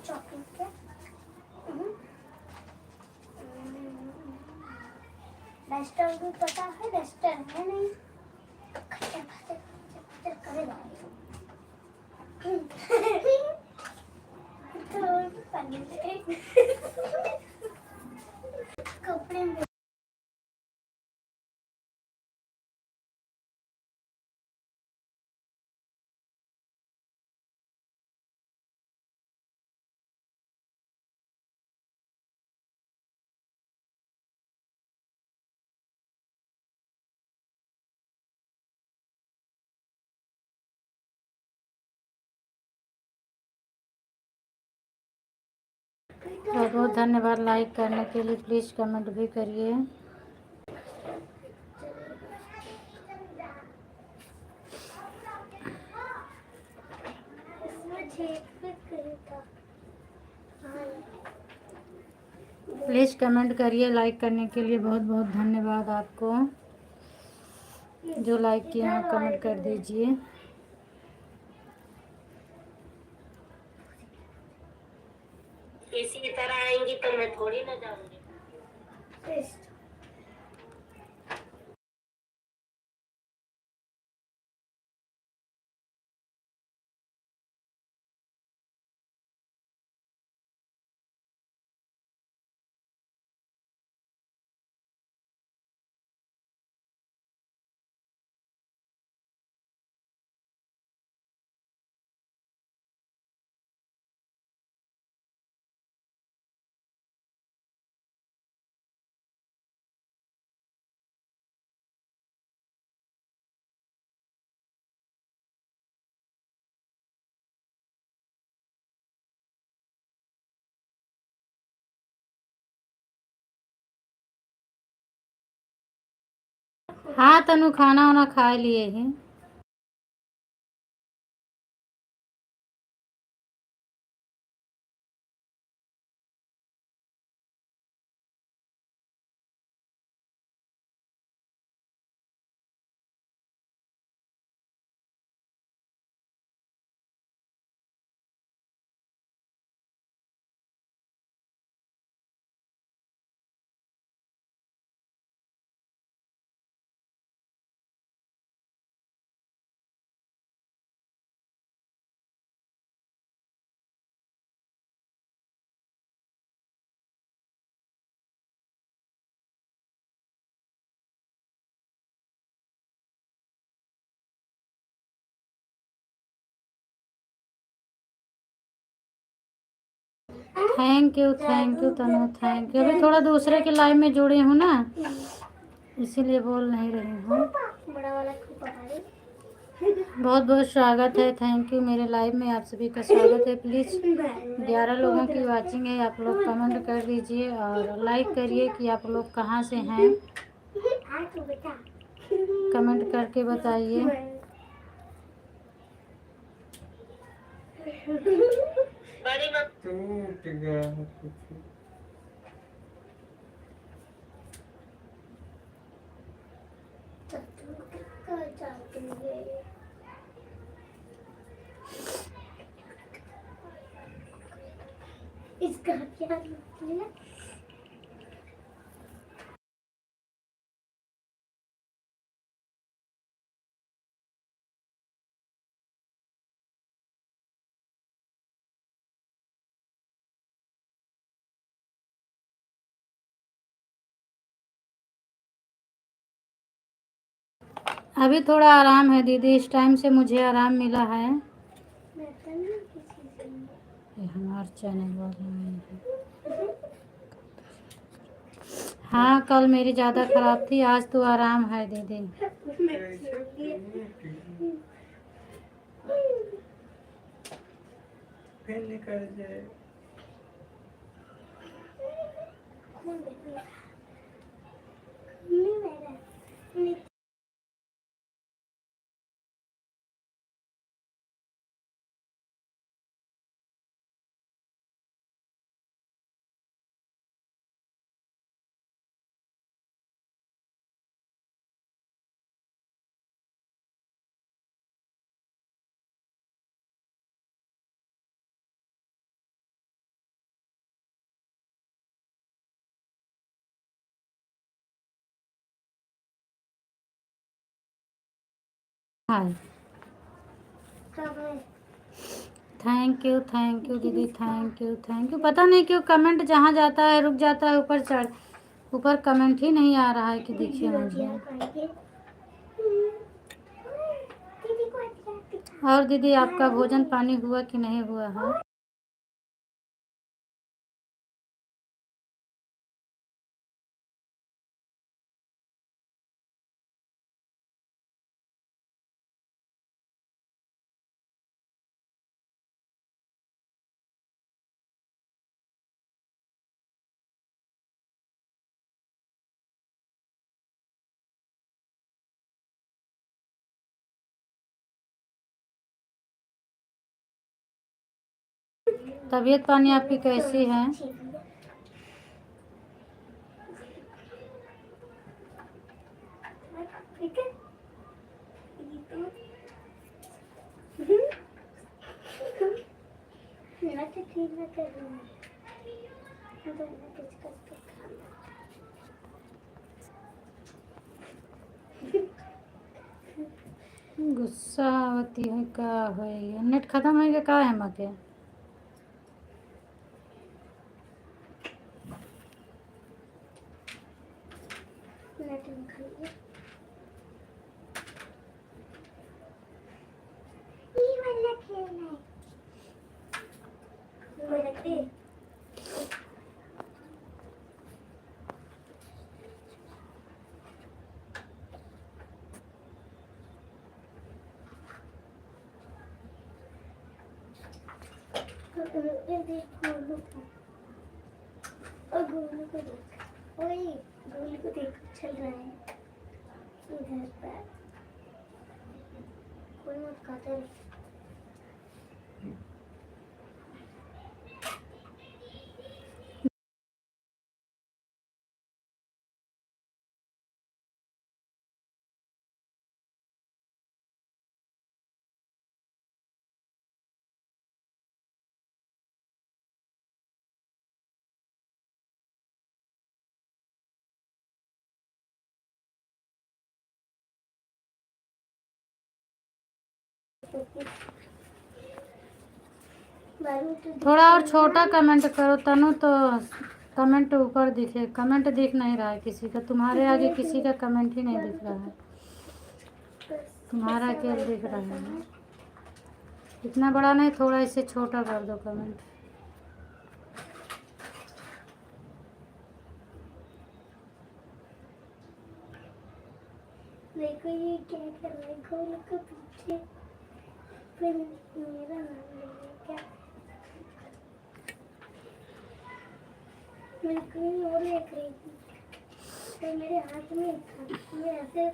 Chocolate के duster भी पता है, डस्टर है नहीं। खच्चर खच्चर खच्चर करेगा कपड़े में बहुत बहुत धन्यवाद लाइक करने के लिए। प्लीज़ कमेंट भी करिए। प्लीज़ कमेंट करिए। लाइक करने के लिए बहुत बहुत धन्यवाद आपको। जो लाइक किया कमेंट कर दीजिए। इसी की तरह आएंगी तो मैं थोड़ी ना जाऊंगी। हाँ तनु, खाना वाना खा लिए हैं। Thank you Tanu, thank you. अभी थोड़ा दूसरे के लाइव में जुड़ी हूँ ना, इसीलिए बोल नहीं रही हूँ। बड़ा वाला बहुत बहुत स्वागत है। Thank you. मेरे लाइव में आप सभी का स्वागत है। प्लीज़ 11 लोगों की वाचिंग है। आप लोग कमेंट कर दीजिए और लाइक करिए कि आप लोग कहाँ से हैं। कमेंट करके बताइए। बड़ी मत टूट गया है कुछ। इसका क्या मतलब? अभी थोड़ा आराम है दीदी, इस टाइम से मुझे आराम मिला है। ये हमारे चैनल वाले हैं। हाँ कल मेरी ज़्यादा ख़राब थी, आज तो आराम है दीदी। फिर निकल जाए। हाय। कब है? थैंक यू दीदी, थैंक यू। पता नहीं क्यों कमेंट जहाँ जाता है रुक जाता है, ऊपर कमेंट ही नहीं आ रहा है कि देखिए मुझे। और दीदी आपका भोजन पानी हुआ कि नहीं हुआ है? तबीयत पानी आपकी कैसी है? ठीक है। मैं तो ठीक ना कर रही हूँ। गुस्सा होती है का है? ये नेट खत्म है का है मके? गोलू को देख चल रहा है इधर पर। कोई मत खाता है। थोड़ा और छोटा कमेंट करो तनु, तो कमेंट ऊपर दिखे। कमेंट दिख नहीं रहा है किसी का, तुम्हारे आगे किसी का कमेंट ही नहीं दिख रहा है। तुम्हारा क्या दिख रहा है? इतना बड़ा नहीं, थोड़ा इसे छोटा कर दो कमेंट। देखो ये क्या कर रहा है, गोलू के पीछे फिर मेरा नाम ले क्या। मैं कोई और देख रही थी तो मेरे हाथ में था, मैं ऐसे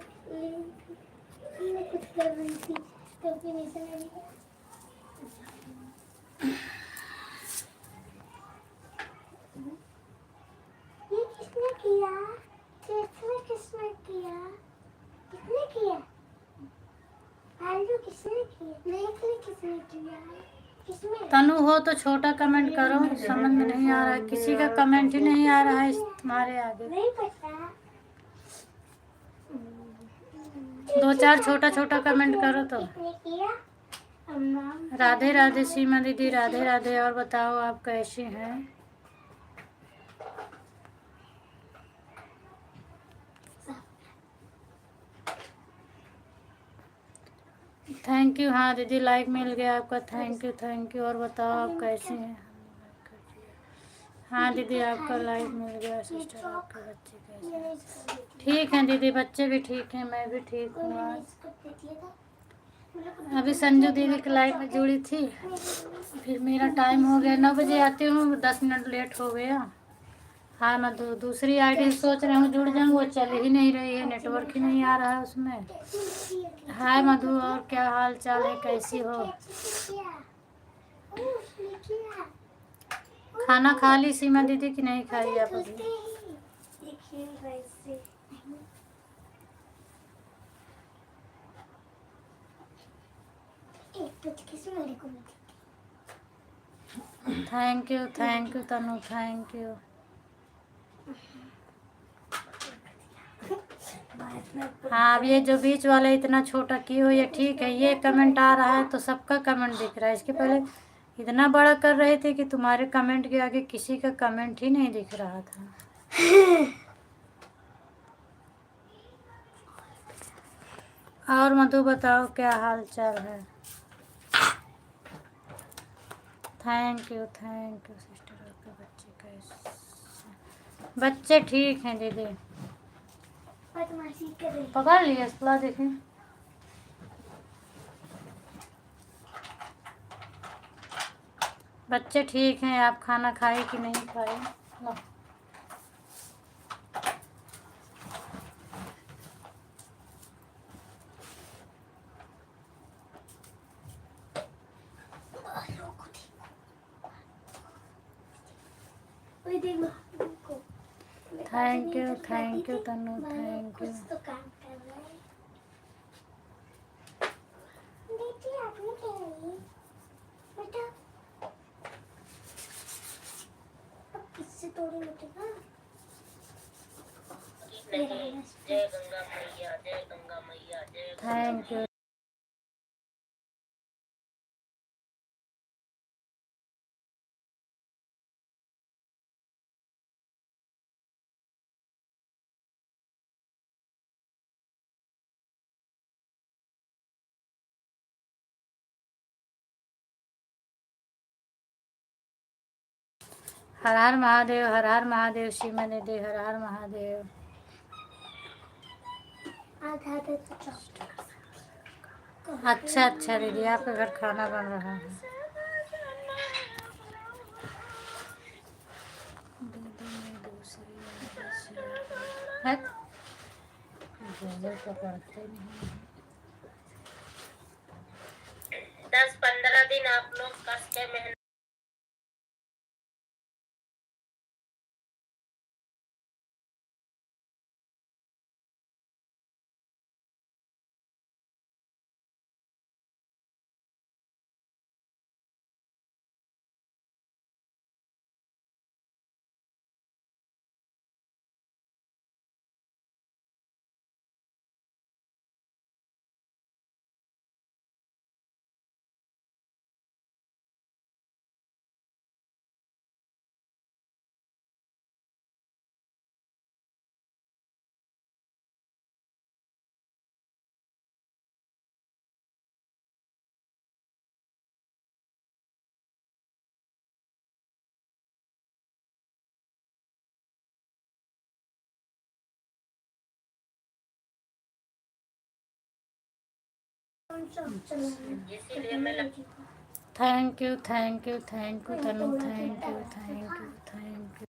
मैं कुछ कर रही थी तो फिर ऐसा नहीं किया। ये किसने किया? किसने किया? किसने किया? आलू किसने किया? नहीं किसने किया? किसने? तनु हो तो छोटा कमेंट करो, समझ में नहीं आ रहा है, किसी का कमेंट ही नहीं आ रहा है तुम्हारे आगे। नहीं पता। दो चार छोटा छोटा कमेंट करो तो। किसने किया? अम्मा। राधे राधे सीमा दीदी, राधे राधे। और बताओ आप कैसी हैं? Thank you. हाँ दीदी लाइक मिल गया आपका, थैंक यू। और बताओ आप कैसे हैं? हाँ दीदी आपका लाइक मिल गया। सिस्टर आपके बच्चे कैसे हैं? ठीक हैं दीदी, बच्चे भी ठीक हैं, मैं भी ठीक हूँ। आज अभी संजू दीदी के लाइव में जुड़ी थी, फिर मेरा टाइम हो गया, 9 बजे आती हूँ, 10 मिनट लेट हो गया। हाँ मैं दूसरी आईडी सोच रहा हूँ जुड़ जाऊँ, वो चल ही नहीं रही है, नेटवर्क ही नहीं आ रहा है उसमें। हाय मधु, और क्या हाल चाल है, कैसी हो? खाना खा ली सीमा दीदी की नहीं खाई आप अभी? Thank you Tanu, thank you. हाँ, अब ये जो बीच वाला इतना छोटा की हो ये ठीक है। ये कमेंट आ रहा है तो सबका कमेंट दिख रहा है। इसके पहले इतना बड़ा कर रहे थे कि तुम्हारे कमेंट के आगे किसी का कमेंट ही नहीं दिख रहा था। और मधु बताओ क्या हाल चाल है। Thank you sister. आपके बच्चे कैसे? बच्चे ठीक हैं दीदी। बदमाशी कर रही पकड़ लिए इसला देखें। बच्चे ठीक हैं। आप खाना खाए कि नहीं खाए? लो। ओए देखो देखो। थैंक यू तनु, थैंक कुछ यू। तो काम कर रहा है। बेटी आपने क्या है बेटा? अब किससे तोड़े बेटे ना? जय गंगा मैया, जय गंगा मैया, जय थैंक यू। हर हर महादेव, हर हर महादेव। शिव दे हर हर महादेव। आधा आधा तो चॉप। अच्छा दीदी, आपके घर खाना बन रहा है। है? पकड़ते नहीं। 10-15 दिन आप लोग कस के मेहनत इसीलिए मैं thank you Tanu, thank you.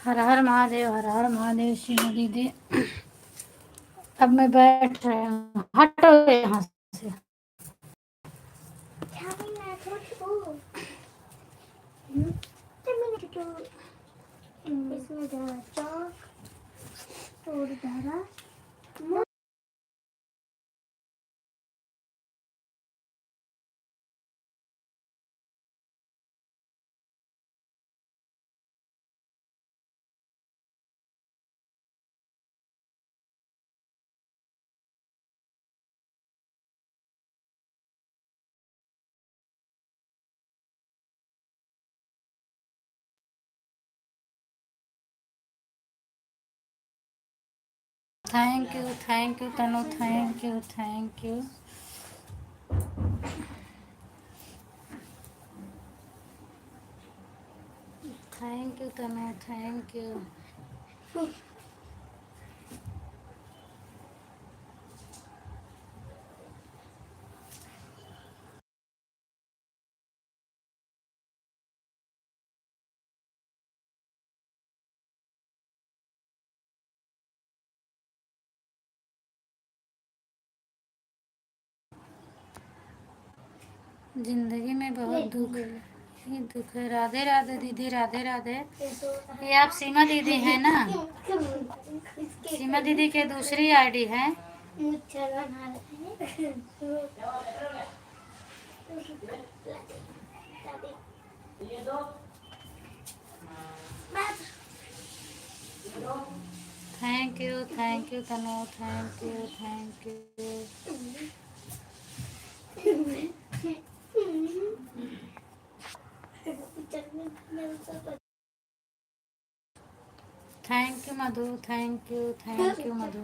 Har Har Mahadev, Har Har Mahadev. Shiv दीदी अब मैं बैठ रही हूँ। हटो यहाँ से। इसमें धरा चौक और धरा thank you Tanu, thank you. Thank you Tanu, thank you. जिंदगी में बहुत दुख ही दुख है। राधे राधे दीदी, राधे राधे। ये आप सीमा दीदी हैं ना? सीमा दीदी के दूसरी आईडी है। Thank you Tanu, thank you. Thank you Madhu, thank you Madhu.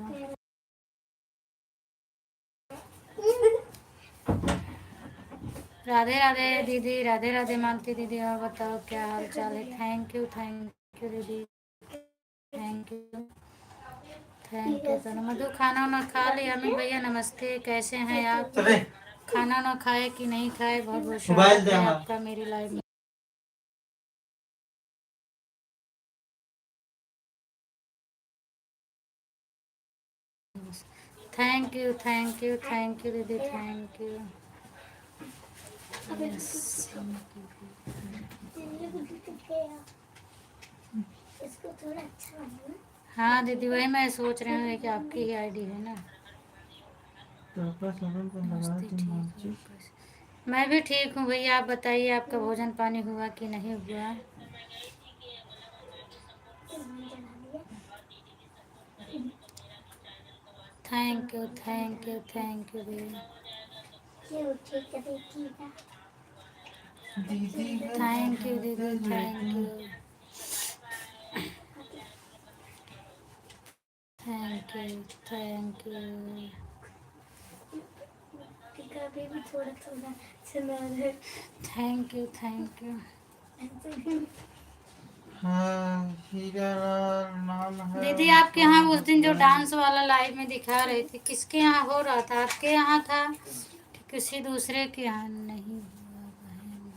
Radhe Radhe दीदी, राधे राधे मानती दीदी। और बताओ क्या हाल चाल है? थैंक यू दीदी, थैंक यू तनु। मधु खाना वाना खा लिया? अमित भैया नमस्ते, कैसे हैं आप? खाना ना खाए कि नहीं खाए? बहुत बहुत स्वागत है आपका मेरी लाइफ में। थैंक यू दीदी, थैंक यू। इसको थोड़ा अच्छा बनाना। हाँ दीदी, वही मैं सोच रही हूँ कि आपकी ही आईडी है ना। मैं भी ठीक हूँ भैया, आप बताइए आपका भोजन पानी हुआ कि नहीं हुआ? थैंक यू भैया। थैंक यू दीदी, थैंक यू। कभी भी थोड़ा थोड़ा सुना है। थैंक यू हाँ, हीरा लाल नाम है दीदी। आपके यहाँ उस दिन जो डांस वाला लाइव में दिखा रही थी, किसके यहाँ हो रहा था? आपके यहाँ था कि किसी दूसरे के यहाँ? नहीं हुआ बहन।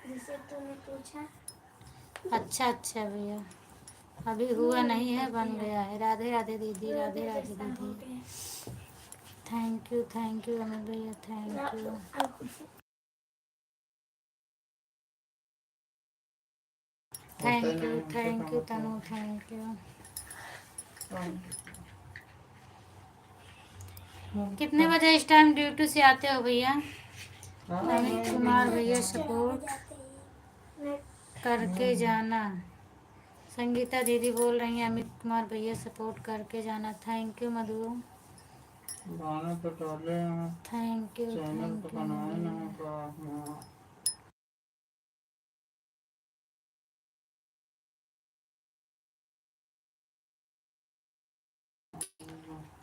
जिसे तूने पूछा। अच्छा भैया, अभी हुआ नहीं है, बन गया है। राधे राधे दीदी, राधे राधे दीदी। थैंक यू अमित भैया, thank you. Thank you Tanu, thank you. कितने बजे इस टाइम ड्यूटी से आते हो भैया? अमित कुमार भैया सपोर्ट करके जाना। संगीता दीदी बोल रही हैं अमित कुमार भैया सपोर्ट करके जाना। थैंक यू मधु, गाना तो डाले हैं, थैंक यू चैनल तो बनाए ना।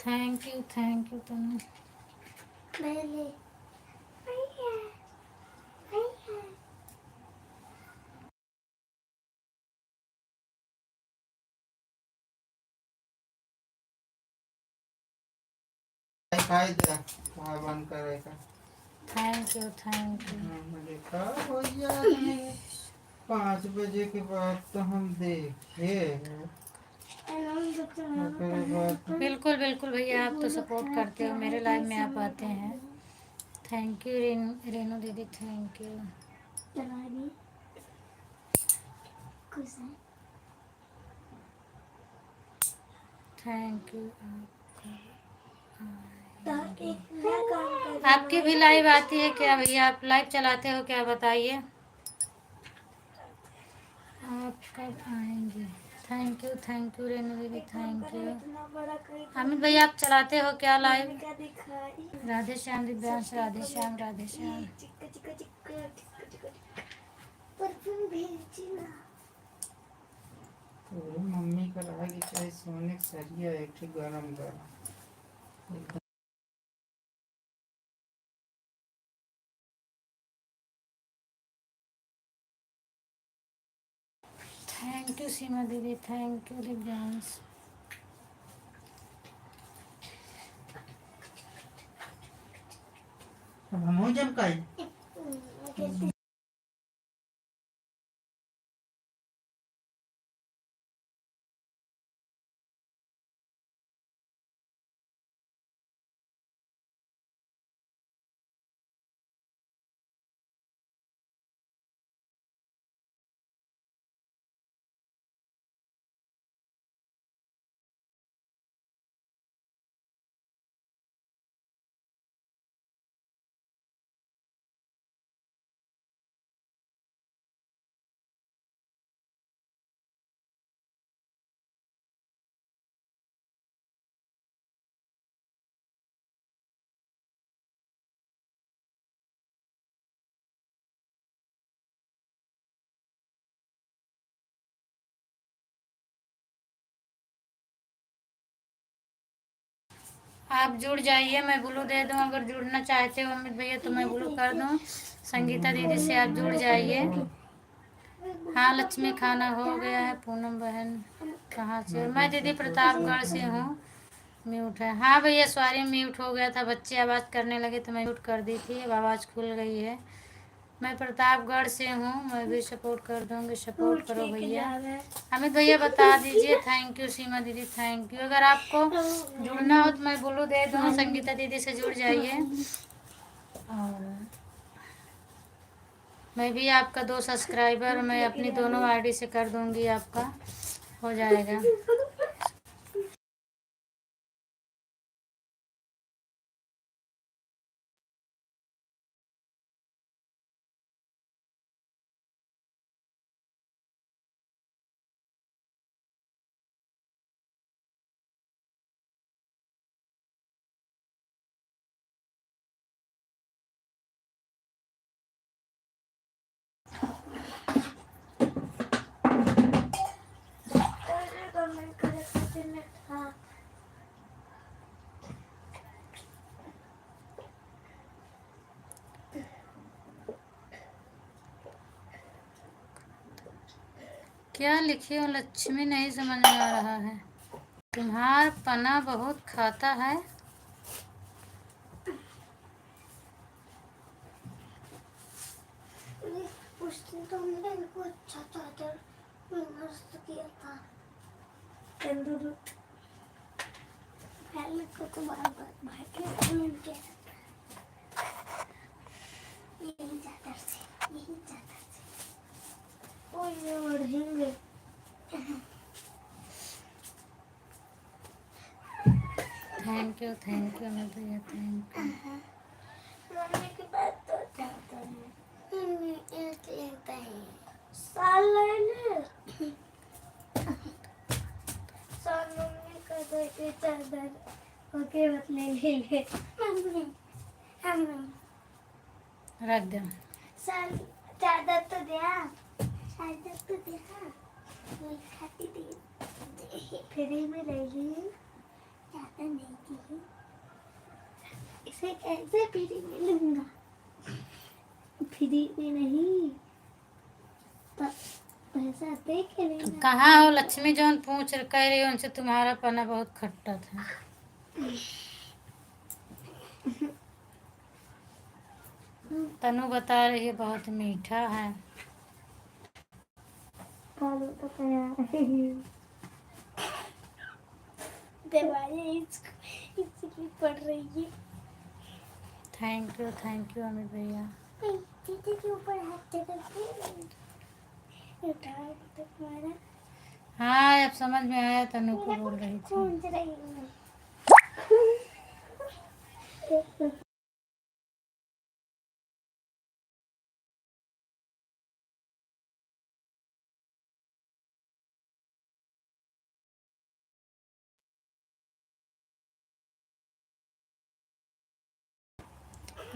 थैंक यू तनु। पहले खाई दे, वहाँ बंद करेगा। थैंक यू 5 बजे के बाद तो हम देखे। बिल्कुल भैया, आप तो सपोर्ट करते हो, मेरे लाइव में आप आते हैं। थैंक यू रेनू दीदी, थैंक यू। Thank you. आपकी भी लाइव आती है क्या भैया? आप लाइव चलाते हो क्या, बताइए। आप कब आएंगे? थैंक यू रेनू दीदी, थैंक यू। अमित भैया आप चलाते हो क्या लाइव? राधे श्याम दिव्यांश, राधे श्याम। मम्मी का रहेगी चाहे सोने सरिया एक गरम थैंक यू सीमा दीदी, थैंक यू दिव्यांश। अब हम जमकाई आप जुड़ जाइए, मैं ब्लू दे दूं अगर जुड़ना चाहते हो अमित भैया तो मैं ब्लू कर दूं। संगीता दीदी से आप जुड़ जाइए। हाँ लक्ष्मी खाना हो गया है। पूनम बहन कहाँ से? मैं दीदी प्रतापगढ़ से हूँ। म्यूट है। हाँ भैया सॉरी म्यूट हो गया था, बच्चे आवाज़ करने लगे तो मैं म्यूट कर दी थी, अब आवाज़ खुल गई है। मैं प्रतापगढ़ से हूँ, मैं भी सपोर्ट कर दूँगी, सपोर्ट करो भैया। अमित भैया बता दीजिए। थैंक यू सीमा दीदी, थैंक यू। अगर आपको जुड़ना हो तो मैं ब्लू दे दूँ, संगीता दीदी से जुड़ जाइए। और मैं भी आपका 2 सब्सक्राइबर मैं अपनी दोनों आईडी से कर दूँगी, आपका हो जाएगा। क्या लिखी हो लक्ष्मी, नहीं समझ में आ रहा है। तुम्हार पना बहुत खाता है। उस दिन तो हमने इनको अच्छा चादर मस्त किया था। पहले को तो बार बार भाई मिल गया यही चादर से ओ ये बढ़ेंगे। थैंक यू अमित भैया, थैंक यू। मम्मी की बात तो चाहता है। मम्मी ऐसे लगता है साल लेने साल मम्मी का तो ये चादर ओके बदले ले ले मम्मी रख दो। साल चादर तो दे चादर तो दे मैं खाती थी फ्री में ले ली चादर नहीं थी इसे कैसे फ्री में लूंगा फ्री में नहीं पैसा दे के लेना। कहाँ हो लक्ष्मी? जौन पूछ कह रही हो उनसे तुम्हारा पना बहुत खट्टा था। तनु बता रही है बहुत मीठा है। कालू तो दिवाली इसकी पड़ रही है। थैंक यू अमित भैया। दीदी के ऊपर हाथ करके उठा तक मारा। हाँ अब समझ में आया, तनु को बोल रही थी। कौन सी रही है?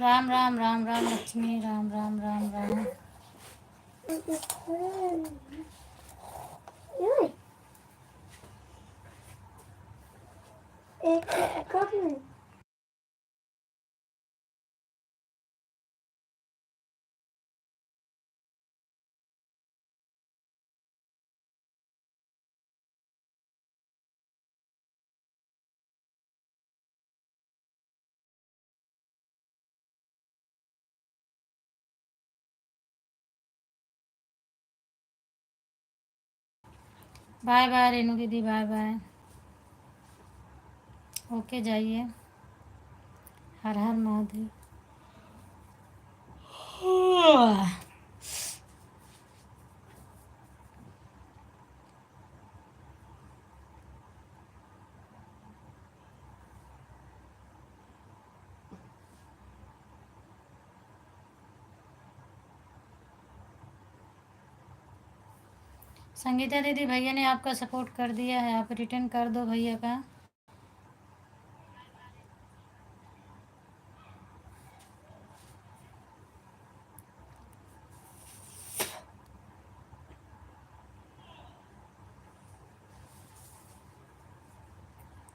राम राम राम राम लक्ष्मी, राम राम राम राम। एक कप में बाय बाय रेनू दीदी, बाय बाय। ओके जाइए। हर हर महादेव। संगीता दीदी, भैया ने आपका सपोर्ट कर दिया है, आप रिटर्न कर दो भैया का।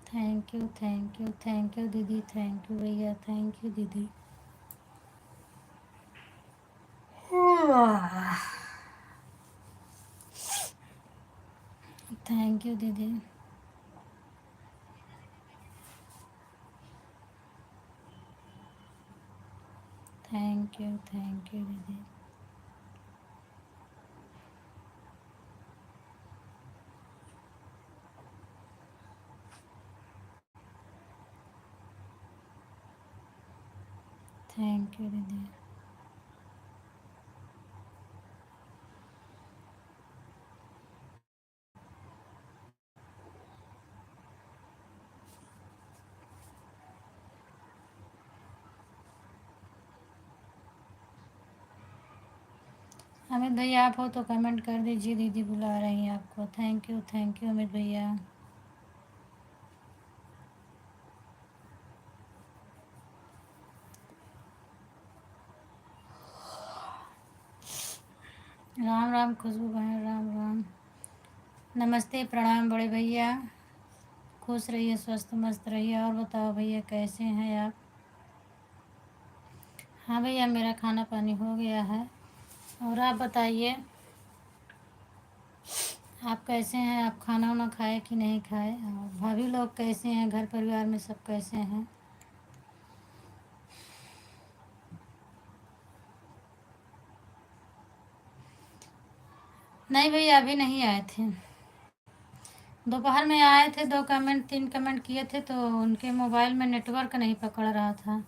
Thank you, thank you, thank you दीदी, थैंक यू भैया, थैंक यू दीदी। थैंक यू दीदी। थैंक यू दीदी। थैंक यू दीदी। अमित भैया आप हो तो कमेंट कर दीजिए, दीदी बुला रही हैं आपको। थैंक यू अमित भैया। राम राम खुशबू बहन, राम राम। नमस्ते, प्रणाम बड़े भैया। खुश रहिए, स्वस्थ मस्त रहिए। और बताओ भैया कैसे हैं आप? हाँ भैया, मेरा खाना पानी हो गया है। और आप बताइए, आप कैसे हैं? आप खाना वाना खाए कि नहीं खाए? और भाभी लोग कैसे हैं? घर परिवार में सब कैसे हैं? नहीं भैया, अभी नहीं आए थे। दोपहर में आए थे, 2 कमेंट 3 कमेंट किए थे, तो उनके मोबाइल में नेटवर्क नहीं पकड़ रहा था,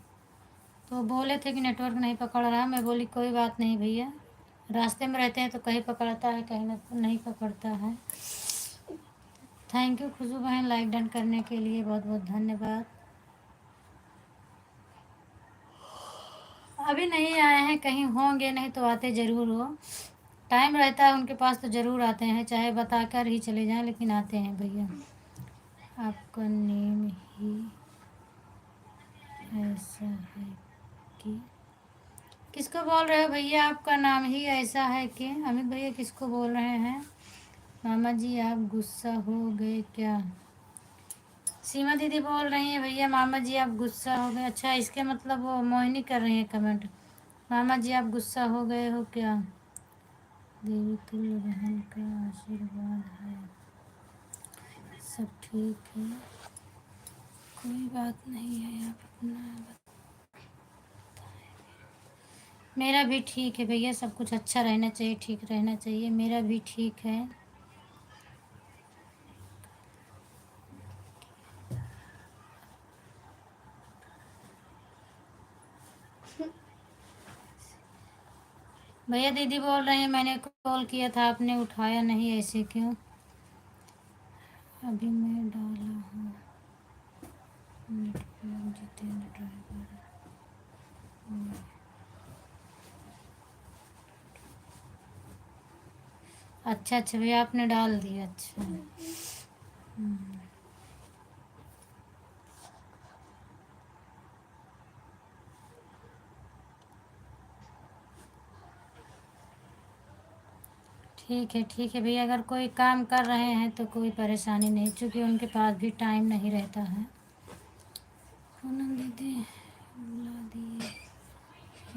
तो बोले थे कि नेटवर्क नहीं पकड़ रहा। मैं बोली कोई बात नहीं भैया, रास्ते में रहते हैं तो कहीं पकड़ता है, कहीं नहीं पकड़ता है। थैंक यू खुशबू बहन, लाइक डन करने के लिए बहुत बहुत धन्यवाद। अभी नहीं आए हैं, कहीं होंगे, नहीं तो आते ज़रूर हो। टाइम रहता है उनके पास तो ज़रूर आते हैं, चाहे बताकर ही चले जाएं, लेकिन आते हैं भैया। आपका नेम ही ऐसा है कि, किसको बोल रहे हो भैया? आपका नाम ही ऐसा है कि, अमित भैया किसको बोल रहे हैं? मामा जी आप गुस्सा हो गए क्या? सीमा दीदी बोल रही हैं भैया मामा जी आप गुस्सा हो गए। अच्छा, इसके मतलब वो मोहिनी कर रही है कमेंट, मामा जी आप गुस्सा हो गए हो क्या? देवी तुल्य बहन का आशीर्वाद है, सब ठीक है, कोई बात नहीं है। आप अपना, मेरा भी ठीक है भैया, सब कुछ अच्छा रहना चाहिए, ठीक रहना चाहिए। मेरा भी ठीक है। भैया दीदी बोल रहे हैं मैंने कॉल किया था, आपने उठाया नहीं, ऐसे क्यों? अभी मैं डाला हूँ नेटवर्क, जितेंद्र ड्राइवर। अच्छा अच्छा भैया, आपने डाल दिया, अच्छा। ठीक है भैया, अगर कोई काम कर रहे हैं तो कोई परेशानी नहीं, क्योंकि उनके पास भी टाइम नहीं रहता है। पूनम दीदी बुला दिए,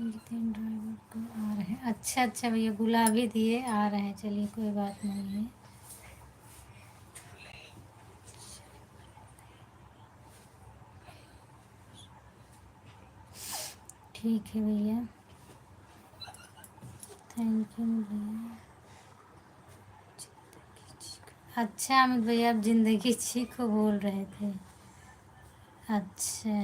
जितेंद्र ड्राइवर को आ रहे हैं। अच्छा अच्छा भैया, बुला भी दिए, आ रहे हैं, चलिए कोई बात नहीं है। ठीक है भैया, थैंक यू भैया। अच्छा अमित भैया आप जिंदगी जी को बोल रहे थे। अच्छा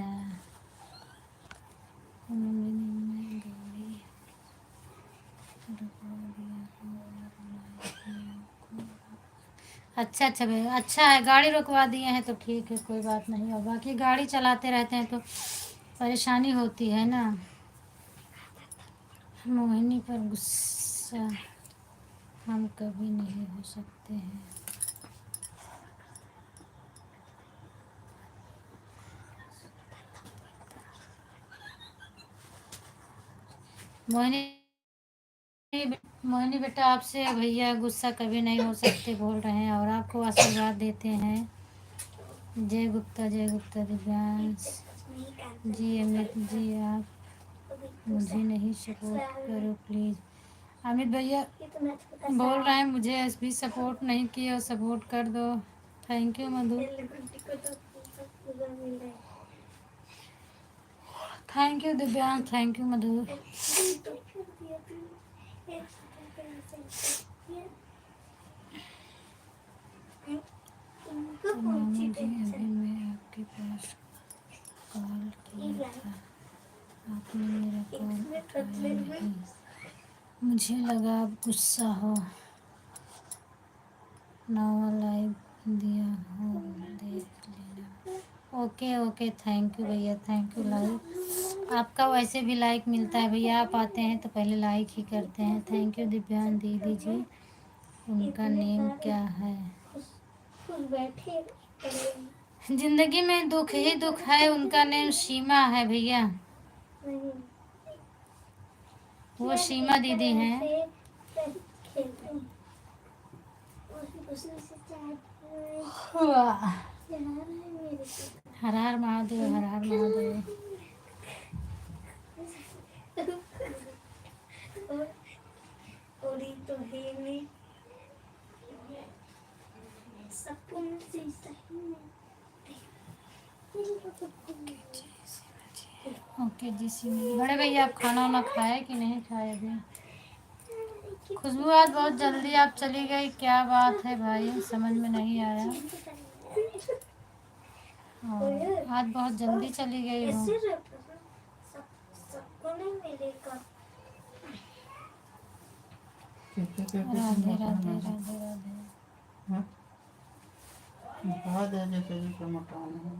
अच्छा अच्छा भैया, अच्छा है गाड़ी रुकवा दिए हैं तो ठीक है, कोई बात नहीं। और बाकी गाड़ी चलाते रहते हैं तो परेशानी होती है ना। मोहिनी पर गुस्सा हम कभी नहीं हो सकते हैं। मोहिनी मोहिनी बेटा आपसे भैया गुस्सा कभी नहीं हो सकते बोल रहे हैं और आपको आशीर्वाद देते हैं। जय गुप्ता दिव्यांश जी। अमित जी आप मुझे नहीं सपोर्ट करो प्लीज़। अमित भैया बोल रहे हैं मुझे भी सपोर्ट नहीं किया, सपोर्ट कर दो। Thank you Madhu, thank you Divyansh, thank you Madhu. तो मामा जी अभी मैं आपके पास कॉल किया था, आपने मेरा कॉल उठाया नहीं, मुझे लगा आप गुस्सा हो। नवा लाइव दिया हो देख लेना। ओके ओके थैंक यू भैया, थैंक यू। लाइक आपका वैसे भी लाइक मिलता है भैया, आप आते हैं तो पहले लाइक ही करते हैं। थैंक यू दिव्यांश दीदी जी। उनका नेम क्या है? जिंदगी में दुख ही दुख है, उनका नेम सीमा है भैया, वो सीमा दीदी हैं। हर हर महादेव, हर हर महादेव। तो है नहीं ओके जी सिमी। बड़े भैया आप खाना वाना खाए कि नहीं खाए अभी? खुशबू आज बहुत जल्दी आप चली गई, क्या बात है भाई, समझ में नहीं आया। आज बहुत जल्दी चली गई हो। राधे राधे राधे राधे। बहुत है जैसे जैसे मकान है।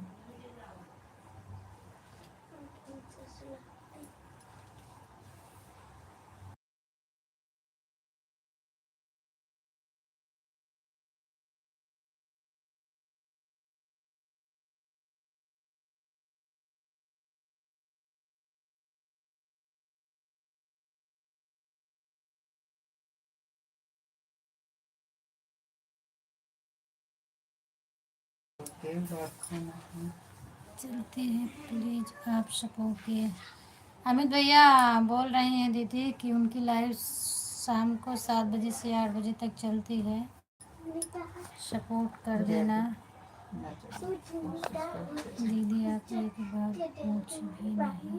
चलते हैं प्लीज आप सपोर्ट किए। अमित भैया बोल रही हैं दीदी कि उनकी लाइव शाम को 7 बजे से 8 बजे तक चलती है, सपोर्ट कर देना। दीदी आप एक बार पूछ भी नहीं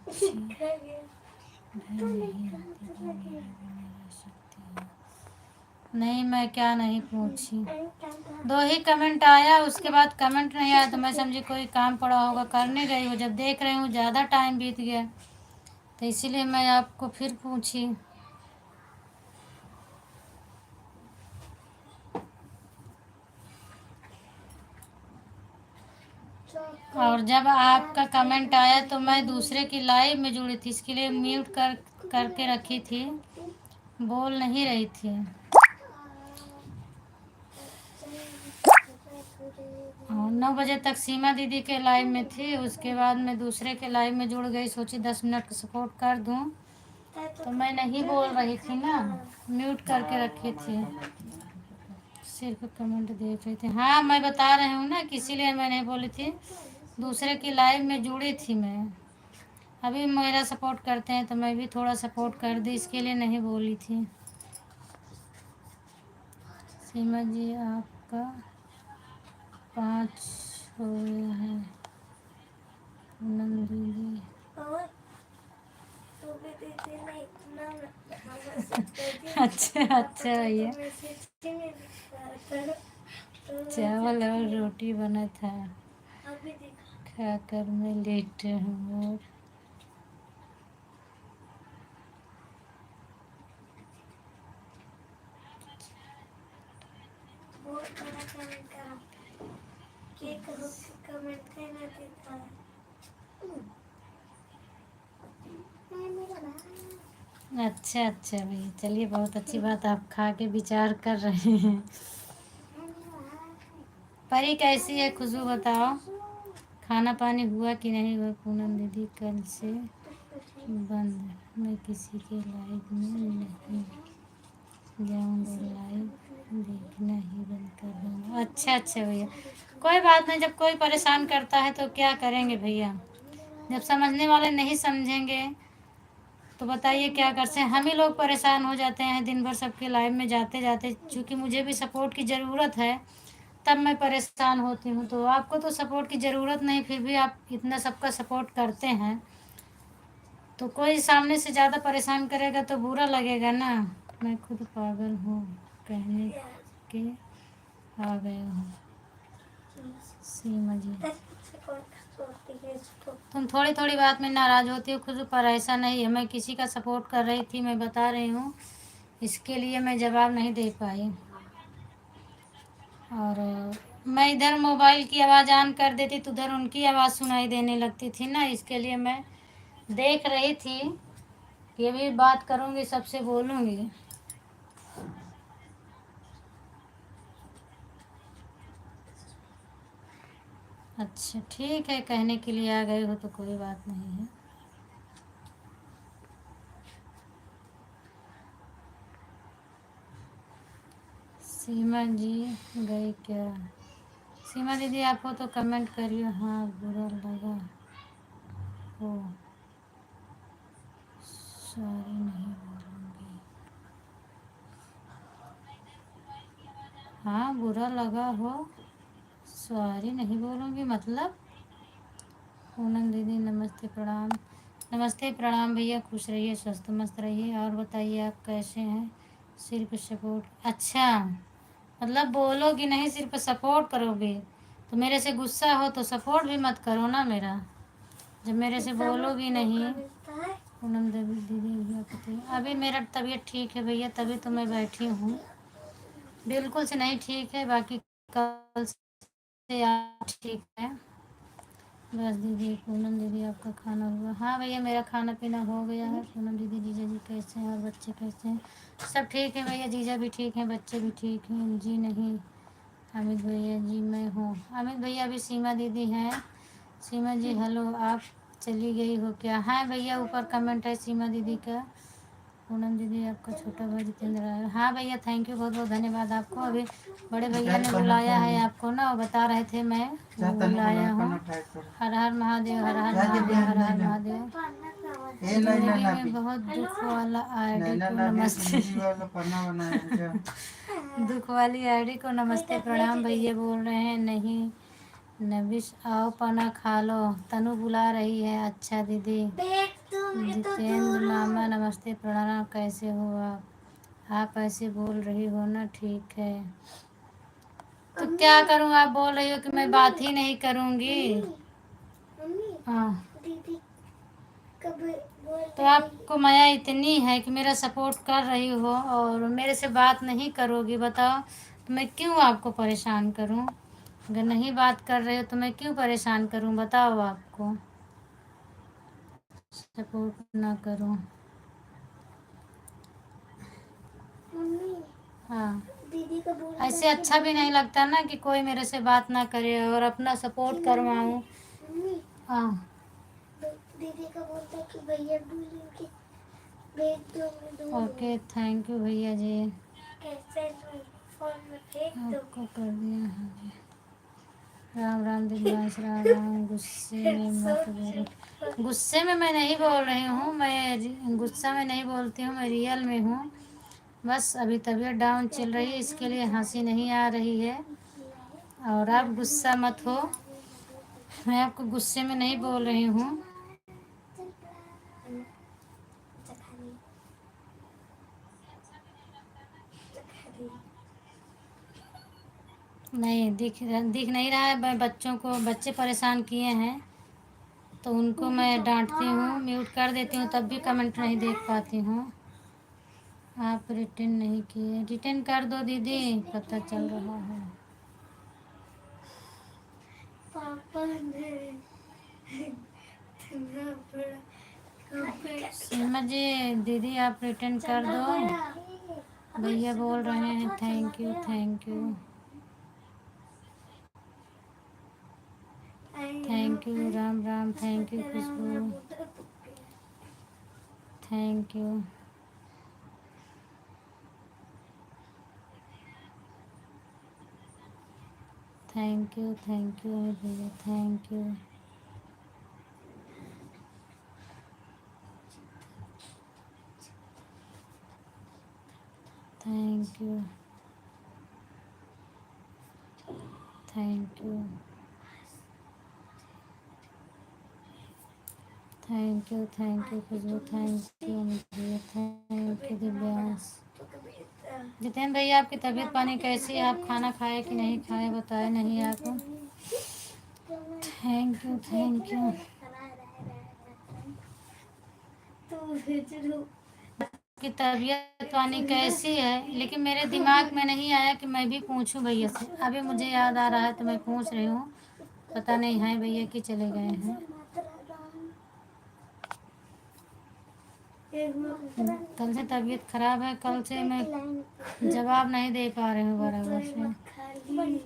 पूछी, बहन नहीं आती तो मेरे बिना रह सकती है। नहीं मैं क्या नहीं पूछी, 2 ही कमेंट आया, उसके बाद कमेंट नहीं आया तो मैं समझी कोई काम पड़ा होगा, करने गई हूँ, जब देख रही हूँ ज़्यादा टाइम बीत गया तो इसीलिए मैं आपको फिर पूछी। और जब आपका कमेंट आया तो मैं दूसरे की लाइव में जुड़ी थी, इसके लिए म्यूट करके रखी थी, बोल नहीं रही थी। और 9 बजे तक सीमा दीदी के लाइव में थी, उसके बाद मैं दूसरे के लाइव में जुड़ गई, सोची 10 मिनट सपोर्ट कर दूं, तो मैं नहीं बोल रही थी ना, म्यूट करके रखी थी, सिर्फ कमेंट देख रही थी। हाँ मैं बता रही हूँ ना, इसीलिए मैं नहीं बोली थी, दूसरे की लाइव में जुड़ी थी मैं। अभी मेरा सपोर्ट करते हैं तो मैं भी थोड़ा सपोर्ट कर दी, इसके लिए नहीं बोली थी। सीमा जी आपका 5 हो गया है। पूनम दीदी अच्छा अच्छा भैया, चावल और रोटी बना था, अभी देखा खाकर मैं लेटे हूँ। और बहुत बड़ा कमेंट करा के करो कमेंट करना देता है मैं मेरा भाई अच्छा अच्छा भैया, चलिए बहुत अच्छी बात, आप खा के विचार कर रहे हैं। मैं मेरा भाई परी कैसी है खुशबू बताओ, खाना पानी हुआ कि नहीं हुआ? पूनम दीदी कल से बंद है, मैं किसी के लाइव में नहीं जाऊंगा, लाइव देखना ही बंद कर दूंगा। अच्छा अच्छा भैया, कोई बात नहीं, जब कोई परेशान करता है तो क्या करेंगे भैया, जब समझने वाले नहीं समझेंगे तो बताइए क्या कर सकते हैं। हम ही लोग परेशान हो जाते हैं दिन भर सबके लाइव में जाते जाते, क्योंकि मुझे भी सपोर्ट की ज़रूरत है तब मैं परेशान होती हूँ। तो आपको तो सपोर्ट की ज़रूरत नहीं, फिर भी आप इतना सबका सपोर्ट करते हैं, तो कोई सामने से ज़्यादा परेशान करेगा तो बुरा लगेगा ना। मैं खुद पागल हूँ कहने के आ गए हूँ। सीमा जी, तुम थोड़ी थोड़ी बात में नाराज़ होती हो खुद पर, ऐसा नहीं है, मैं किसी का सपोर्ट कर रही थी, मैं बता रही हूँ, इसके लिए मैं जवाब नहीं दे पाई। और मैं इधर मोबाइल की आवाज़ ऑन कर देती तो उधर उनकी आवाज़ सुनाई देने लगती थी ना, इसके लिए मैं देख रही थी कि अभी बात करूँगी सबसे बोलूँगी। अच्छा ठीक है, कहने के लिए आ गए हो तो कोई बात नहीं है। सीमा जी गई क्या? सीमा दीदी आप हो तो कमेंट करिए, हाँ बुरा लगा हो, सॉरी नहीं बोलूँगी। हाँ बुरा लगा हो, सॉरी नहीं बोलूँगी मतलब। पूनम दीदी नमस्ते प्रणाम। नमस्ते प्रणाम भैया, खुश रहिए स्वस्थ मस्त रहिए। और बताइए आप कैसे हैं? सिर्फ सपोर्ट, अच्छा मतलब बोलोगी नहीं सिर्फ सपोर्ट करोगे, तो मेरे से गुस्सा हो तो सपोर्ट भी मत करो ना मेरा, जब मेरे से बोलोगी नहीं। पूनम देवी दीदी भैया पति, अभी मेरा तबीयत ठीक है भैया, तभी तो मैं बैठी हूँ, बिल्कुल से नहीं ठीक है, बाकी कल से आप ठीक है। बस दीदी, पूनम दीदी आपका खाना हुआ? हाँ भैया मेरा खाना पीना हो गया है। पूनम दीदी जीजा जी कैसे हैं और बच्चे कैसे हैं? सब ठीक है भैया, जीजा भी ठीक हैं, बच्चे भी ठीक हैं जी। नहीं अमित भैया जी मैं हूँ, अमित भैया अभी सीमा दीदी हैं। सीमा जी हेलो, आप चली गई हो क्या? हाँ भैया ऊपर कमेंट है सीमा दीदी का। पूनम दीदी आपका छोटा भाई जितेंद्र आया? हाँ भैया थैंक यू, बहुत बहुत धन्यवाद आपको। अभी बड़े भैया ने बुलाया है आपको ना, वो बता रहे थे, मैं बुलाया हूँ। हर हर महादेव, हर हर महादेव, हर हर महादेव। जिंदगी में बहुत दुख वाला आईडी को नमस्ते। दुख वाली आईडी को नमस्ते प्रणाम भैया बोल रहे हैं। नहीं नविश आओ पना खा लो, तनु बुला रही है। अच्छा दीदी। जितेंद्र मामा नमस्ते प्रणाम, कैसे हो आप ऐसे बोल रही हो ना, ठीक है तो क्या करूं, आप बोल रही हो कि मैं बात ही नहीं करूंगी। हाँ तो आपको माया इतनी है कि मेरा सपोर्ट कर रही हो और मेरे से बात नहीं करोगी, बताओ तो मैं क्यों आपको परेशान करूं? अगर नहीं बात कर रहे हो तो मैं क्यों परेशान करूं, बताओ आपको सपोर्ट ना करूं। हाँ दीदी का बोल ऐसे अच्छा भी नहीं लगता ना कि कोई मेरे से बात ना करे और अपना सपोर्ट करवाऊं। हाँ दीदी का बोलता कि भैया बोलेंगे भेज दो ओके थैंक यू भैया जी, कैसे फोन में फेंक दो। आपको कर दिया हाँ जी। राम राम दिलवांश, राम राम। गुस्से में मत बोलो, गुस्से में मैं नहीं बोल रही हूँ, मैं गुस्सा में नहीं बोलती हूँ, मैं रियल में हूँ। बस अभी तबीयत डाउन चल रही है, इसके लिए हंसी नहीं आ रही है। और आप गुस्सा मत हो, मैं आपको गुस्से में नहीं बोल रही हूँ। नहीं दिख नहीं रहा है। मैं बच्चों को बच्चे परेशान किए हैं तो उनको मैं डांटती हूँ, म्यूट कर देती हूँ, तब भी कमेंट नहीं देख पाती हूँ। आप रिटर्न नहीं किए, रिटर्न कर दो दीदी, पता चल रहा है। पापा ने इतना बड़ा कपड़ा सीमा जी दीदी आप रिटर्न कर दो, भैया बोल रहे हैं thank you thank you thank you. Ram Ram, thank you Khushboo, thank you. Thank you भैया, thank you. Thank you thank you thank you Khushboo, thank you भैया, थैंक यू दिव्यांश। जितेंद्र भैया आपकी तबीयत पानी कैसी है? आप खाना खाए कि नहीं खाए बताए नहीं आप। Thank you thank you. की तबीयत पानी कैसी है, लेकिन मेरे दिमाग में नहीं आया कि मैं भी पूछूं भैया से। अभी मुझे याद आ रहा है तो मैं पूछ रही हूँ। पता नहीं है भैया कि चले गए हैं। कल से तबीयत खराब है, कल से मैं जवाब नहीं दे पा रही हूँ बराबर से।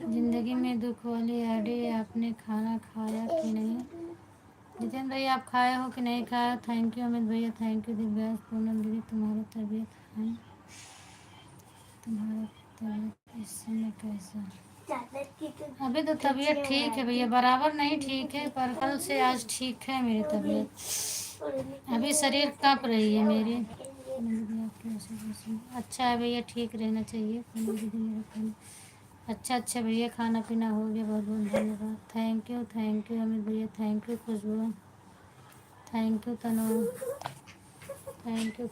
जिंदगी में दुख वाली आड़ी, आपने खाना खाया कि नहीं? जितेंद्र भैया आप खाए हो कि नहीं खाए? थैंक यू अमित भैया, थैंक यू दिव्यांश। पूनम दीदी तुम्हारा तबीयत है, तुम्हारा तबीयत इस समय कैसा? अभी तो तबीयत ठीक है भैया, बराबर नहीं ठीक है, पर कल से आज ठीक है मेरी तबीयत। अभी शरीर कांप रही है मेरी। अच्छा है भैया, ठीक रहना चाहिए। अच्छा भैया, खाना पीना हो गया, बहुत बहुत धन्यवाद। थैंक यू अमित भैया, thank you Khushboo, thank you Tanu, thank you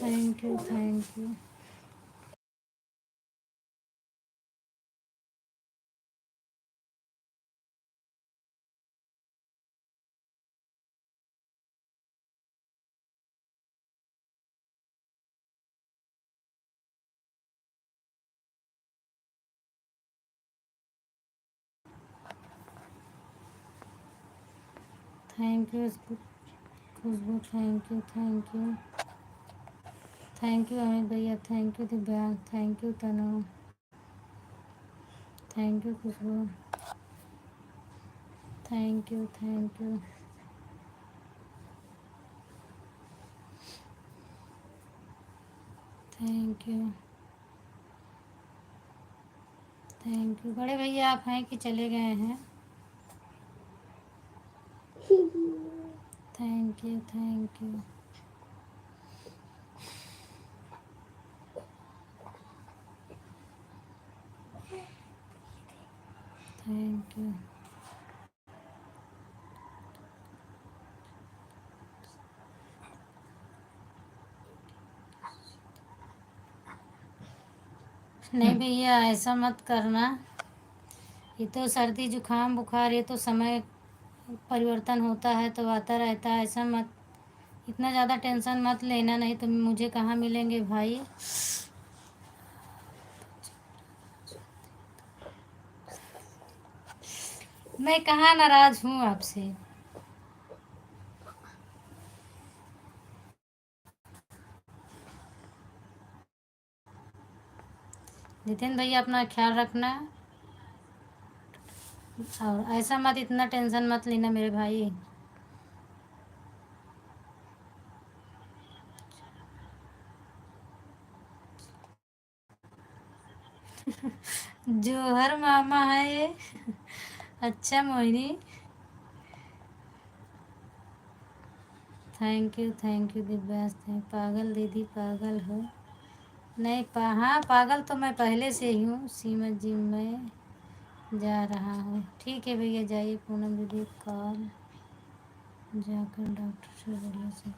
thank you thank you. Thank you Khushboo, thank you thank you Amit भैया, thank you Divyang, thank you Tanu, thank you Khushboo, thank you thank you thank you thank you. बड़े भैया आप हैं कि चले गए हैं? Thank you thank you thank you. नहीं भैया ऐसा मत करना, ये तो सर्दी जुकाम बुखार, ये तो समय परिवर्तन होता है तो आता रहता है। ऐसा मत, इतना ज़्यादा टेंशन मत लेना, नहीं तो मुझे कहाँ मिलेंगे भाई। मैं कहाँ नाराज हूँ आपसे। जितेंद्र भैया अपना ख्याल रखना, और ऐसा मत, इतना टेंशन मत लेना मेरे भाई। जोहर मामा है ये। अच्छा मोहिनी, थैंक यू दिव्यास। पागल दीदी पागल हो? नहीं हाँ पागल तो मैं पहले से ही हूँ। सीमा जी मैं जा रहा हूँ। ठीक है भैया जाइए। पूनम दीदी कॉल जाकर डॉक्टर से बढ़िया से।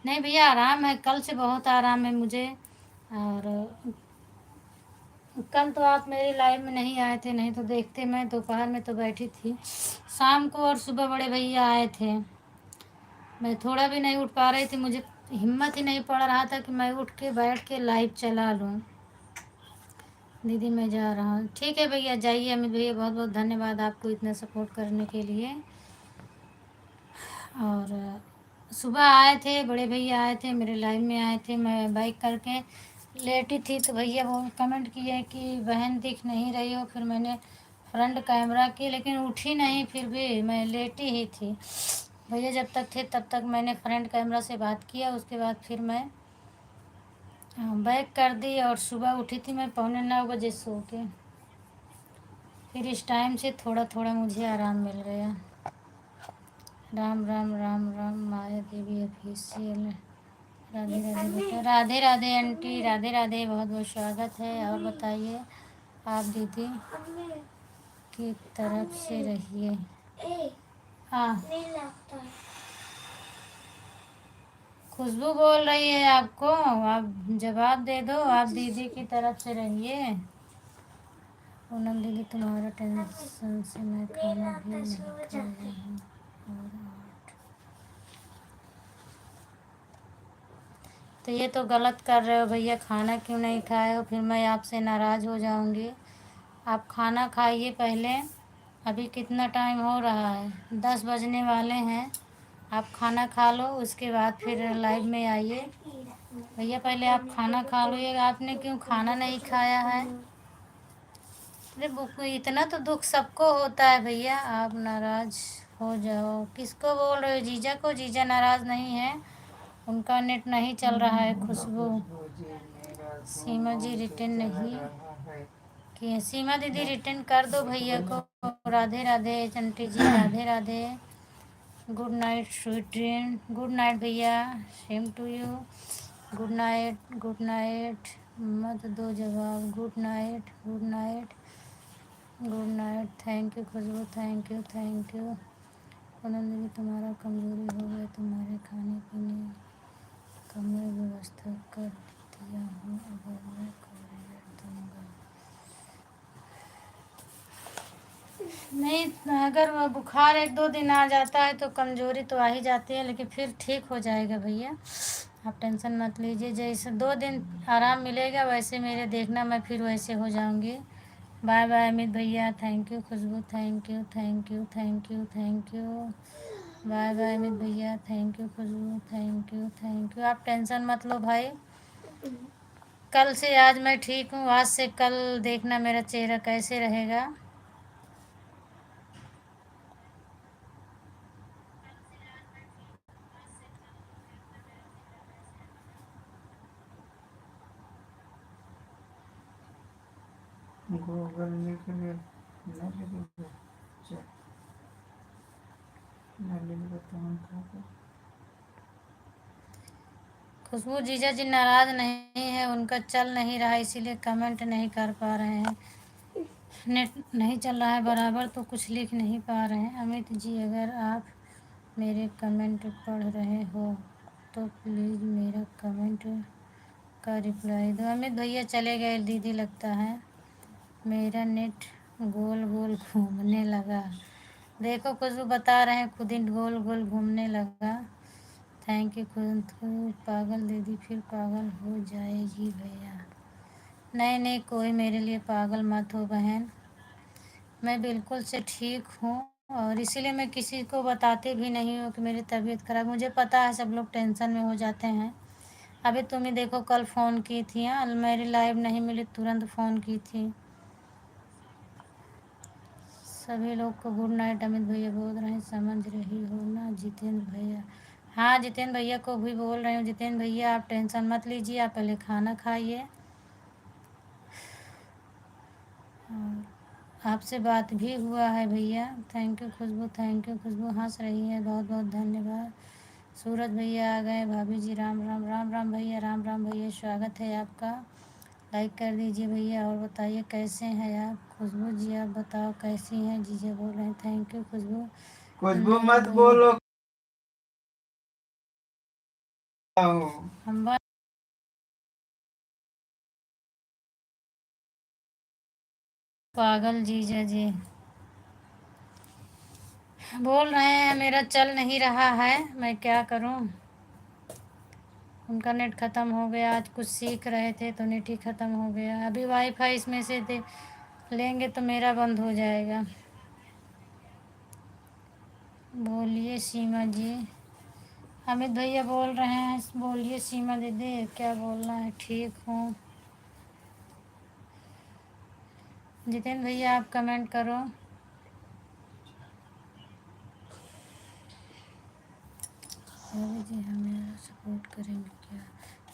नहीं भैया आराम है, कल से बहुत आराम है मुझे। और कल तो आप मेरी लाइव में नहीं आए थे, नहीं तो देखते। मैं दोपहर में तो बैठी थी, शाम को और सुबह बड़े भैया आए थे। मैं थोड़ा भी नहीं उठ पा रही थी, मुझे हिम्मत ही नहीं पड़ रहा था कि मैं उठ के बैठ के लाइव चला लूँ। दीदी मैं जा रहा हूँ। ठीक है भैया जाइए। अमित भैया बहुत बहुत धन्यवाद आपको इतना सपोर्ट करने के लिए। और सुबह आए थे, बड़े भैया आए थे, मेरे लाइव में आए थे। मैं बाइक करके लेटी थी तो भैया वो कमेंट किए कि बहन दिख नहीं रही हो। फिर मैंने फ्रंट कैमरा की, लेकिन उठी नहीं, फिर भी मैं लेटी ही थी। भैया जब तक थे तब तक मैंने फ्रंट कैमरा से बात किया, उसके बाद फिर मैं बैक कर दी। और सुबह उठी थी मैं 8:45 सो के। फिर इस टाइम से थोड़ा थोड़ा मुझे आराम मिल गया। राम राम राम राम माया देवी ऑफिशियल। राधे राधे बेटा, राधे राधे आंटी, राधे राधे, बहुत बहुत स्वागत है। और बताइए आप दीदी की तरफ से रहिए। हाँ खुशबू बोल रही है आपको, आप जवाब दे दो। आप दीदी की तरफ से रहिए। पूनम दीदी तुम्हारा टेंशन से मैं खाना भी नहीं खा रही हूँ। तो ये तो गलत कर रहे हो भैया, खाना क्यों नहीं खाए हो? फिर मैं आपसे नाराज़ हो जाऊंगी। आप खाना खाइए पहले। अभी कितना टाइम हो रहा है? 10 बजने वाले हैं। आप खाना खा लो, उसके बाद फिर लाइव में आइए। भैया पहले आप खाना खा लो। ये आपने क्यों खाना नहीं खाया है? अरे इतना तो दुख सबको होता है भैया, आप नाराज़ हो जाओ। किसको बोल रहे हो? जीजा को? जीजा नाराज़ नहीं है, उनका नेट नहीं चल रहा है। खुशबू जी मेरा सीमा जी गुनगुन से रिटर्न चल नहीं रहा है। कि सीमा दीदी रिटर्न कर दो भैया को। Radhe Radhe Chanti ji, Radhe Radhe. Good night sweet dream. Good night भैया, same to you. Good night, good night. मत दो जवाब। Good night, good night, good night. Thank you Khushboo, thank you, thank you. Poonam दीदी तुम्हारा कमज़ोरी हो गया, तुम्हारे खाने पीने का मैं व्यवस्था कर दिया हूँ, अगर मैं कोरियर दूँगा। नहीं, अगर वो बुखार 1-2 दिन आ जाता है तो कमज़ोरी तो आ ही जाती है, लेकिन फिर ठीक हो जाएगा भैया, आप टेंशन मत लीजिए। जैसे 2 दिन आराम मिलेगा वैसे मेरे देखना, मैं फिर वैसे हो जाऊंगी। बाय बाय अमित भैया, thank you Khushboo, thank you, thank you, thank you, thank you. Bye bye Amit भैया, thank you Khushboo, thank you, thank you. आप टेंशन मत लो भाई, कल से आज मैं ठीक हूँ, आज से कल देखना मेरा चेहरा कैसे रहेगा। गूगल मीट में न लगी चल न लगी तो हम खा। खुशबू जीजा जी नाराज़ नहीं है, उनका चल नहीं रहा इसीलिए कमेंट नहीं कर पा रहे हैं। नेट नहीं चल रहा है बराबर तो कुछ लिख नहीं पा रहे हैं। अमित जी अगर आप मेरे कमेंट पढ़ रहे हो तो प्लीज़ मेरा कमेंट का रिप्लाई दो। अमित भैया चले गए दीदी लगता है, मेरा नेट गोल गोल घूमने लगा। देखो खुशबू बता रहे हैं खुद ही गोल गोल घूमने लगा। थैंक यू खुद। पागल दीदी फिर पागल हो जाएगी भैया। नहीं नहीं, कोई मेरे लिए पागल मत हो बहन, मैं बिल्कुल से ठीक हूँ। और इसीलिए मैं किसी को बताती भी नहीं हूँ कि मेरी तबीयत खराब। मुझे पता है सब लोग टेंशन में हो जाते हैं। अभी तुम ही देखो कल फ़ोन की थी, हाँ मेरी लाइव नहीं मिली, तुरंत फ़ोन की थी। सभी लोग को गुड नाइट अमित भैया बोल रहे हैं, समझ रही हो ना जितेंद्र भैया? हाँ जितेंद्र भैया को भी बोल रही हूँ। जितेंद्र भैया आप टेंशन मत लीजिए, आप पहले खाना खाइए। और आपसे बात भी हुआ है भैया। Thank you Khushboo, thank you Khushboo, हंस रही है, बहुत बहुत धन्यवाद। सूरज भैया आ गए। भाभी जी राम राम, राम राम भैया, राम राम भैया, स्वागत है आपका। लाइक कर दीजिए भैया। और बताइए कैसे हैं आप? खुशबू जी आप बताओ कैसी हैं? जीजा बोल रहे हैं। थैंक यू खुशबू। खुशबू नहीं मत भैया बोलो। आओ। हम पागल जीजा जी बोल रहे हैं मेरा चल नहीं रहा है, मैं क्या करूं। उनका नेट ख़त्म हो गया, आज कुछ सीख रहे थे तो नेट ही ख़त्म हो गया। अभी वाईफाई इसमें से दे लेंगे तो मेरा बंद हो जाएगा। बोलिए सीमा जी। अमित भैया बोल रहे हैं, बोलिए सीमा दीदी क्या बोलना है। ठीक हूँ। जितेंद्र भैया आप कमेंट करो। रवि जी हमें सपोर्ट करेंगे क्या?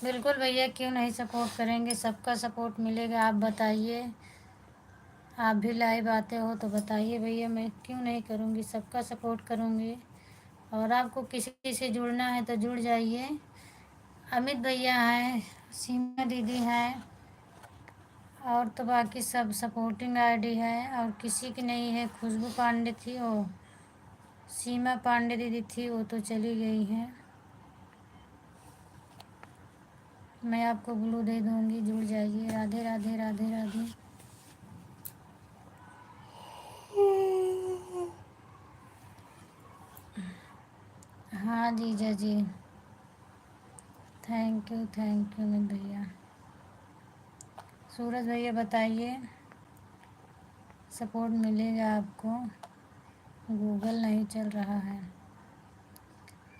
बिल्कुल भैया, क्यों नहीं सपोर्ट करेंगे, सबका सपोर्ट मिलेगा। आप बताइए, आप भी लाइव आते हो तो बताइए भैया, मैं क्यों नहीं करूँगी, सबका सपोर्ट करूँगी। और आपको किसी से जुड़ना है तो जुड़ जाइए। अमित भैया हैं, सीमा दीदी हैं, और तो बाकी सब सपोर्टिंग आईडी है। और किसी की नहीं है। खुशबू पांडे थी, वो सीमा पांडे दीदी थी, वो तो चली गई है। मैं आपको ब्लू दे दूँगी, जुड़ जाइए। राधे राधे राधे राधे। हाँ जीजा जी, थैंक यू अमित भैया। सूरज भैया बताइए, सपोर्ट मिलेगा आपको, गूगल नहीं चल रहा है।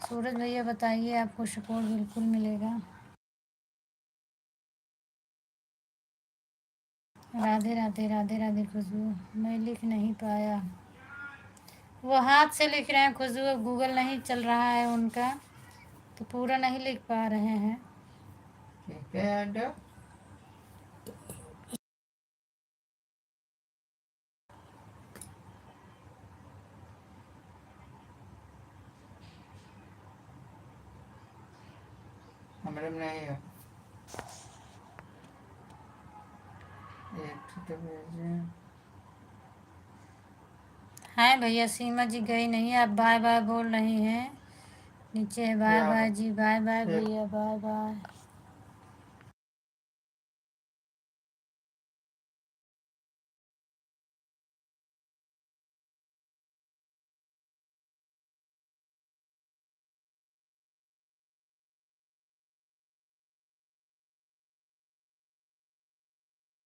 सूरज भैया बताइए, आपको सपोर्ट बिल्कुल मिलेगा। राधे राधे राधे राधे खुशबू। मैं लिख नहीं पाया, वो हाथ से लिख रहे हैं खुशबू, गूगल नहीं चल रहा है उनका, तो पूरा नहीं लिख पा रहे हैं। ठीक है आडा। हमारे में नहीं है। एक तो भेजे। हैं भैया, सीमा जी गई नहीं है, आप बाय बाय बोल रही हैं। नीचे है बाय क्या बाय जी, बाय बाय एक भैया, बाय बाय।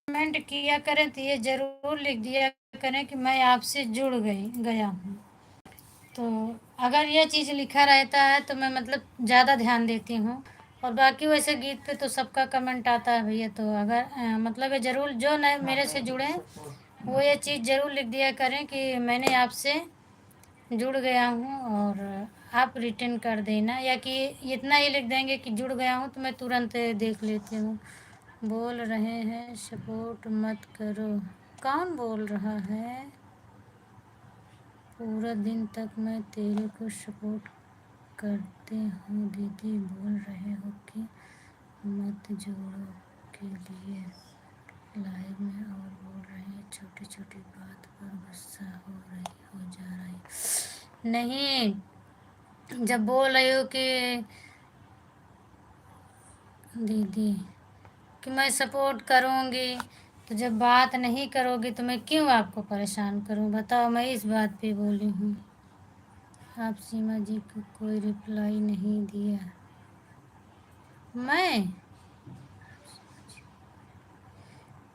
कमेंट किया करें तो ये ज़रूर लिख दिया करें कि मैं आपसे जुड़ गया हूँ। तो अगर ये चीज़ लिखा रहता है तो मैं मतलब ज़्यादा ध्यान देती हूँ। और बाकी वैसे गीत पे तो सबका कमेंट आता है भैया, तो अगर मतलब ये ज़रूर जो नए मेरे से जुड़े वो ये चीज़ ज़रूर लिख दिया करें कि मैंने आपसे जुड़ गया हूँ, और आप रिटर्न कर देना, या कि इतना ही लिख देंगे कि जुड़ गया हूँ तो मैं तुरंत देख लेती हूँ। बोल रहे हैं सपोर्ट मत करो, कौन बोल रहा है? पूरा दिन तक मैं तेरे को सपोर्ट करते हूँ दीदी, बोल रहे हो कि मत जोड़ो के लिए लाइव में, और बोल रहे हैं छोटी छोटी बात पर गुस्सा हो जा रही। नहीं, जब बोल रही हो कि दीदी कि मैं सपोर्ट करूँगी, तो जब बात नहीं करोगी तो मैं क्यों आपको परेशान करूँ, बताओ। मैं इस बात पे बोली हूँ। आप सीमा जी को कोई रिप्लाई नहीं दिया।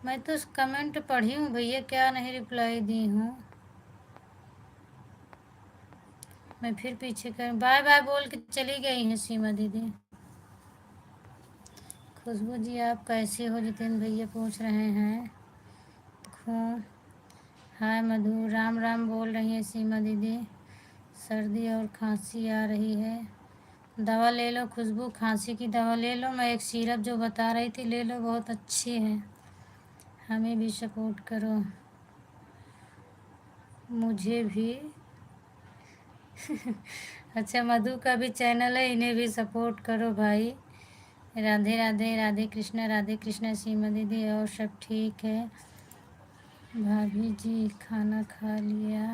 मैं तो कमेंट पढ़ी हूँ भैया, क्या नहीं रिप्लाई दी हूँ। मैं फिर पीछे कर बाय बाय बोल के चली गई हैं सीमा दीदी। खुशबू जी आप कैसे हो, जितेंद्र भैया पूछ रहे हैं। खूब। हाय मधु, राम राम बोल रही है सीमा दीदी। सर्दी और खांसी आ रही है, दवा ले लो खुशबू, खांसी की दवा ले लो। मैं एक सिरप जो बता रही थी ले लो, बहुत अच्छी है। हमें भी सपोर्ट करो, मुझे भी। अच्छा, मधु का भी चैनल है, इन्हें भी सपोर्ट करो भाई। राधे राधे राधे कृष्णा सीमा दीदी, और सब ठीक है। भाभी जी खाना खा लिया?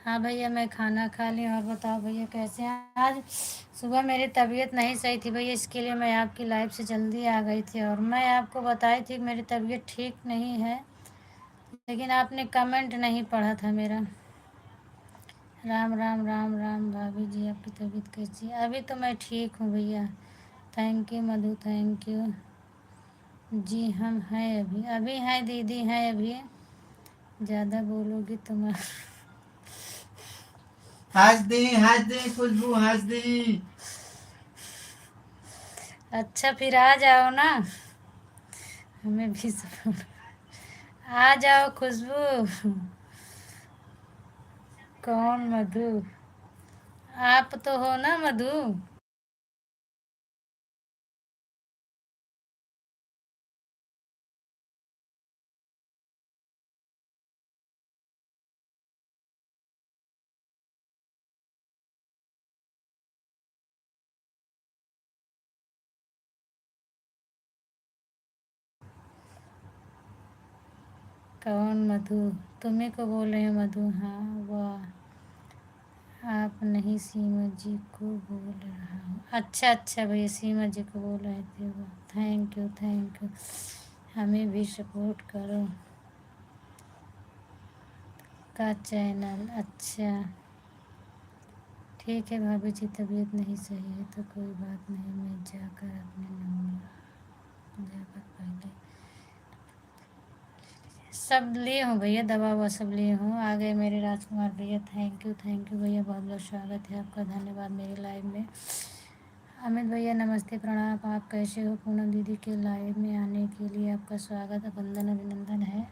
हाँ भैया मैं खाना खा ली। और बताओ भैया कैसे हैं? आज सुबह मेरी तबीयत नहीं सही थी भैया, इसके लिए मैं आपकी लाइफ से जल्दी आ गई थी। और मैं आपको बताई थी कि मेरी तबीयत ठीक नहीं है, लेकिन आपने कमेंट नहीं पढ़ा था मेरा। राम राम राम राम भाभी जी, आपकी तबीयत कैसी है? अभी तो मैं ठीक हूँ भैया। Thank you Madhu, thank you जी। हम हैं अभी अभी हैं दीदी, हैं अभी। ज़्यादा बोलोगी तो मैं हंस दी खुशबू, हंस दी। अच्छा फिर आ जाओ ना, हमें भी सपोर्ट। आ जाओ खुशबू। कौन मधु? आप तो हो ना मधु? कौन मधु? तुम्ही को बोल रहे हो मधु? हाँ वाह, आप नहीं सीमा जी को बोल रहा हूँ। अच्छा अच्छा भैया, सीमा जी को बोल रहे थे वो। Thank you thank you. हमें भी सपोर्ट करो का चैनल। अच्छा ठीक है भाभी जी, तबीयत नहीं सही है तो कोई बात नहीं, मैं जाकर अपने नंबर जाकर पहले सब लिए हूँ भैया, दवा ववा सब लिए हूँ। आ गए मेरे राजकुमार भैया। थैंक यू भैया, बहुत बहुत स्वागत है आपका, धन्यवाद मेरे लाइव में। अमित भैया नमस्ते प्रणाम, आप कैसे हो? पूनम दीदी के लाइव में आने के लिए आपका स्वागत, वंदन अभिनंदन है।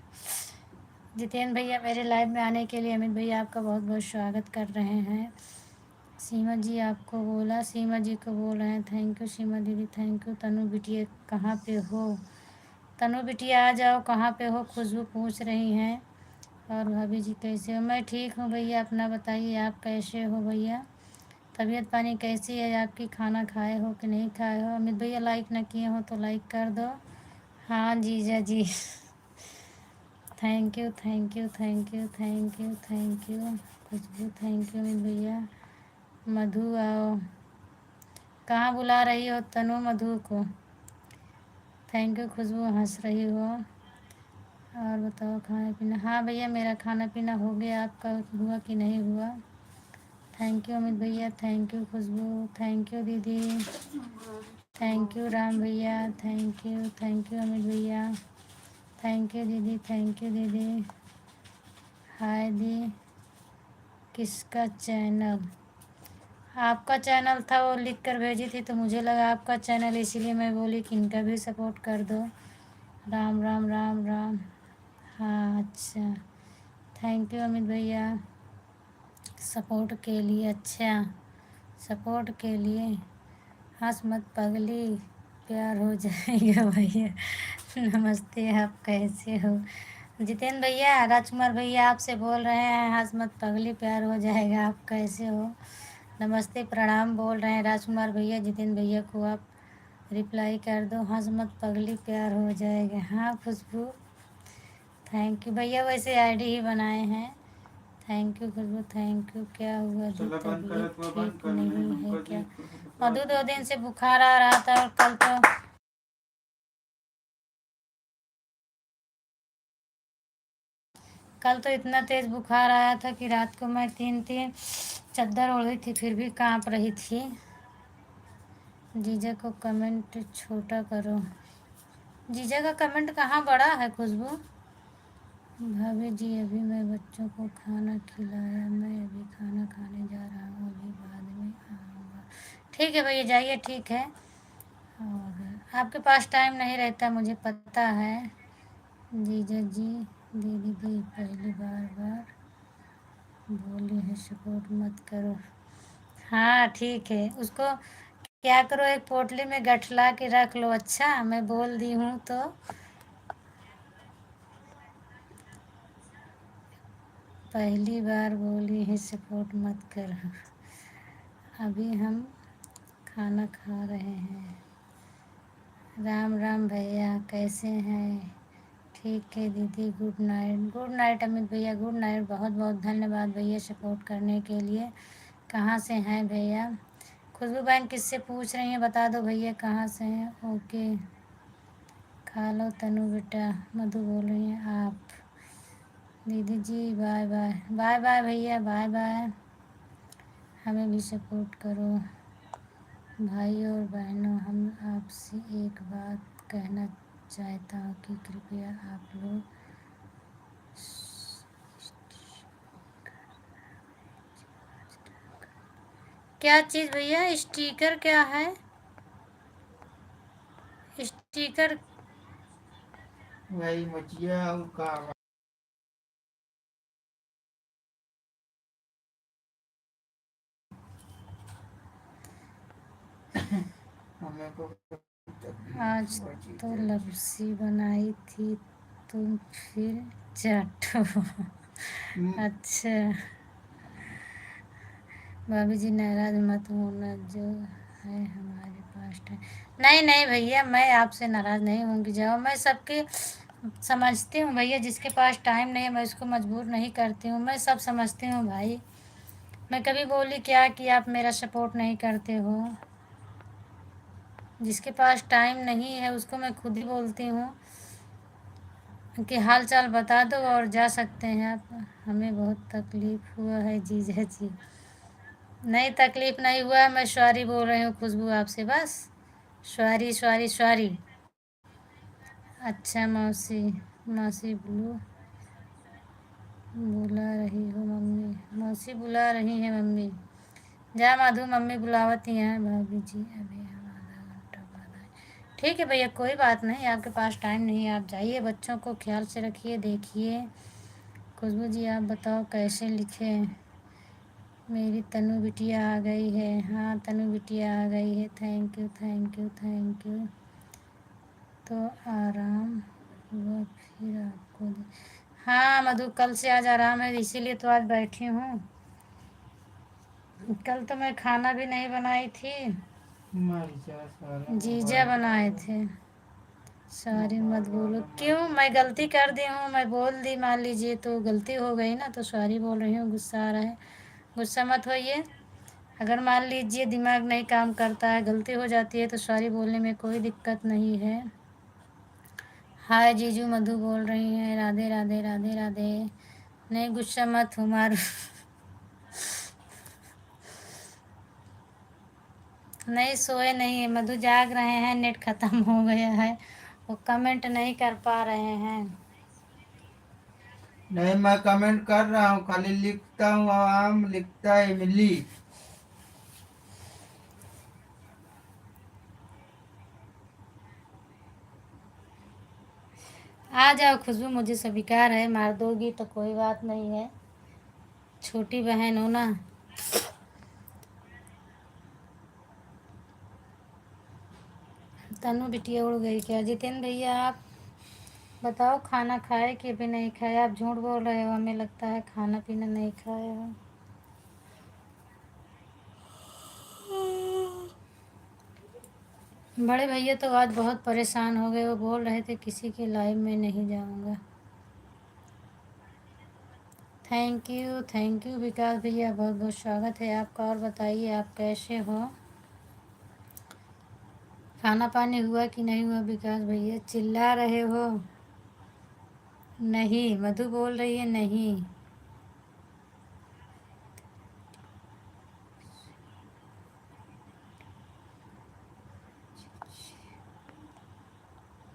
जितेंद्र भैया मेरे लाइव में आने के लिए अमित भैया आपका बहुत बहुत स्वागत कर रहे हैं। सीमा जी आपको बोला, सीमा जी को बोल रहे हैं। थैंक यू सीमा दीदी, थैंक यू। तनु बिटिया कहाँ पे हो? तनु बिटिया आ जाओ, कहाँ पे हो? खुशबू पूछ रही हैं। और भाभी जी कैसे हो? मैं ठीक हूँ भैया, अपना बताइए आप कैसे हो भैया? तबीयत पानी कैसी है आपकी? खाना खाए हो कि नहीं खाए हो? अमित भैया लाइक ना किए हो तो लाइक कर दो। हाँ जीजा जी। Thank you thank you thank you thank you thank you Khushboo, thank you Amit भैया। मधु आओ, कहाँ बुला रही हो तनु मधु को? थैंक यू खुशबू, हंस रही हो। और बताओ खाना पीना? हाँ भैया मेरा खाना पीना हो गया, आपका हुआ कि नहीं हुआ? थैंक यू अमित भैया, thank you Khushboo, thank you दीदी, थैंक यू राम भैया, थैंक यू अमित भैया, थैंक यू दीदी, थैंक यू दीदी। हाय दी, किसका चैनल? आपका चैनल था, वो लिख कर भेजी थी तो मुझे लगा आपका चैनल, इसीलिए मैं बोली कि इनका भी सपोर्ट कर दो। राम राम राम राम। हाँ अच्छा, थैंक यू अमित भैया सपोर्ट के लिए। अच्छा सपोर्ट के लिए। हंस मत पगली, प्यार हो जाएगा भैया। नमस्ते, आप कैसे हो? जितेंद्र भैया, राजकुमार भैया आपसे बोल रहे हैं, हंस मत पगली प्यार हो जाएगा। आप कैसे हो? नमस्ते प्रणाम बोल रहे हैं राजकुमार भैया। जितेंद्र भैया को आप रिप्लाई कर दो, हंस मत पगली प्यार हो जाएगा। हाँ खुशबू, थैंक यू भैया, वैसे आईडी ही बनाए हैं। Thank you Khushboo, thank you. क्या हुआ जी, चलो बंद करो तबीयत तो बंद ठीक कर, मैंने नहीं है हमको क्या? जी मधु 2 दिन से बुखार आ रहा था, और कल तो इतना तेज़ बुखार आया था कि रात को मैं 3 3 चादर ओढ़ी थी, फिर भी कांप रही थी। जीजा को कमेंट छोटा करो। जीजा का कमेंट कहाँ बड़ा है खुशबू? भाभी जी अभी मैं बच्चों को खाना खिलाया, मैं अभी खाना खाने जा रहा हूँ, अभी बाद में आऊँगा। ठीक है भैया जाइए, ठीक है। और आपके पास टाइम नहीं रहता मुझे पता है। जीजा जी दीदी दी पहली बार बोली है सपोर्ट मत करो। हाँ ठीक है, उसको क्या करो, एक पोटली में गठला के रख लो। अच्छा मैं बोल दी हूँ तो। पहली बार बोली है सपोर्ट मत करो। अभी हम खाना खा रहे हैं। राम राम भैया कैसे हैं? ठीक है दीदी, गुड नाइट अमित भैया, गुड नाइट। बहुत बहुत धन्यवाद भैया सपोर्ट करने के लिए। कहाँ से हैं भैया? खुशबू बहन किससे पूछ रही हैं बता दो भैया, कहाँ से हैं? ओके, खा लो तनु बेटा। मधु बोल रही हैं आप। दीदी जी बाय बाय, बाय बाय भैया, बाय बाय। हमें भी सपोर्ट करो भाई और बहनों। हम आपसे एक बात कहना चाहता हूँ कि कृपया आप लोग क्या चीज़ भैया? स्टिकर क्या है? स्टिकर वही मचिया और कावा। हमें को आज तो लपसी बनाई थी, तुम फिर चाटो। अच्छा भाभी जी नाराज मत होना, जो है हमारे पास टाइम। नहीं नहीं भैया, मैं आपसे नाराज नहीं होंगी। जाओ, मैं सबके समझती हूँ भैया, जिसके पास टाइम नहीं है मैं उसको मजबूर नहीं करती हूँ, मैं सब समझती हूँ भाई। मैं कभी बोली क्या कि आप मेरा सपोर्ट नहीं करते हो? जिसके पास टाइम नहीं है उसको मैं खुद ही बोलती हूँ कि हाल चाल बता दो और जा सकते हैं आप। हमें बहुत तकलीफ़ हुआ है जीजा जी। नहीं तकलीफ़ नहीं हुआ है, मैं सॉरी बोल रही हूँ खुशबू आपसे, बस सॉरी सॉरी सॉरी। अच्छा मौसी, मौसी बुला रही हो मम्मी, मौसी बुला रही है मम्मी। जा मधु, मम्मी बुलावती हैं भाभी जी, अभी हम आधा घंटा बाद आए। ठीक है भैया, कोई बात नहीं, आपके पास टाइम नहीं है आप जाइए, बच्चों को ख्याल से रखिए, देखिए। खुशबू जी आप बताओ कैसे लिखें? मेरी तनु बिटिया आ गई है। हाँ तनु बिटिया आ गई है, thank you thank you thank you. तो आराम हुआ फिर आपको हाँ मधु, कल से आज आराम है, इसीलिए तो आज बैठी हूँ। कल तो मैं खाना भी नहीं बनाई थी, मरिचा सारा जीजा बनाए थे। सॉरी मत बोलो। क्यों? मैं गलती कर दी हूँ, मैं बोल दी, मान लीजिए तो गलती हो गई ना, तो सॉरी बोल रही हूँ। गुस्सा आ रहा है, गुस्सा मत होइए। अगर मान लीजिए दिमाग नहीं काम करता है, गलती हो जाती है, तो सॉरी बोलने में कोई दिक्कत नहीं है। हाय जीजू, मधु बोल रही हैं, राधे राधे राधे राधे। नहीं गुस्सा मत हो मारो। नहीं सोए नहीं है मधु, जाग रहे हैं, नेट ख़त्म हो गया है, वो कमेंट नहीं कर पा रहे हैं। नहीं, मैं कमेंट कर रहा हूँ, खाली लिखता हूँ, आम लिखता है इमली। आ जाओ खुशबू, मुझे स्वीकार है, मार दोगी तो कोई बात नहीं है, छोटी बहन हो ना। तनु बिटिया उड़ गई क्या? जितेंद्र भैया आप बताओ, खाना खाए कि अभी नहीं खाए? आप झूठ बोल रहे हो, हमें लगता है खाना पीना नहीं खाए हो। बड़े भैया तो आज बहुत परेशान हो गए, वो बोल रहे थे किसी के लाइव में नहीं जाऊंगा। थैंक यू विकास भैया, बहुत बहुत स्वागत है आपका। और बताइए आप कैसे हो? खाना पानी हुआ कि नहीं हुआ? विकास भैया चिल्ला रहे हो। नहीं, मधु बोल रही है नहीं।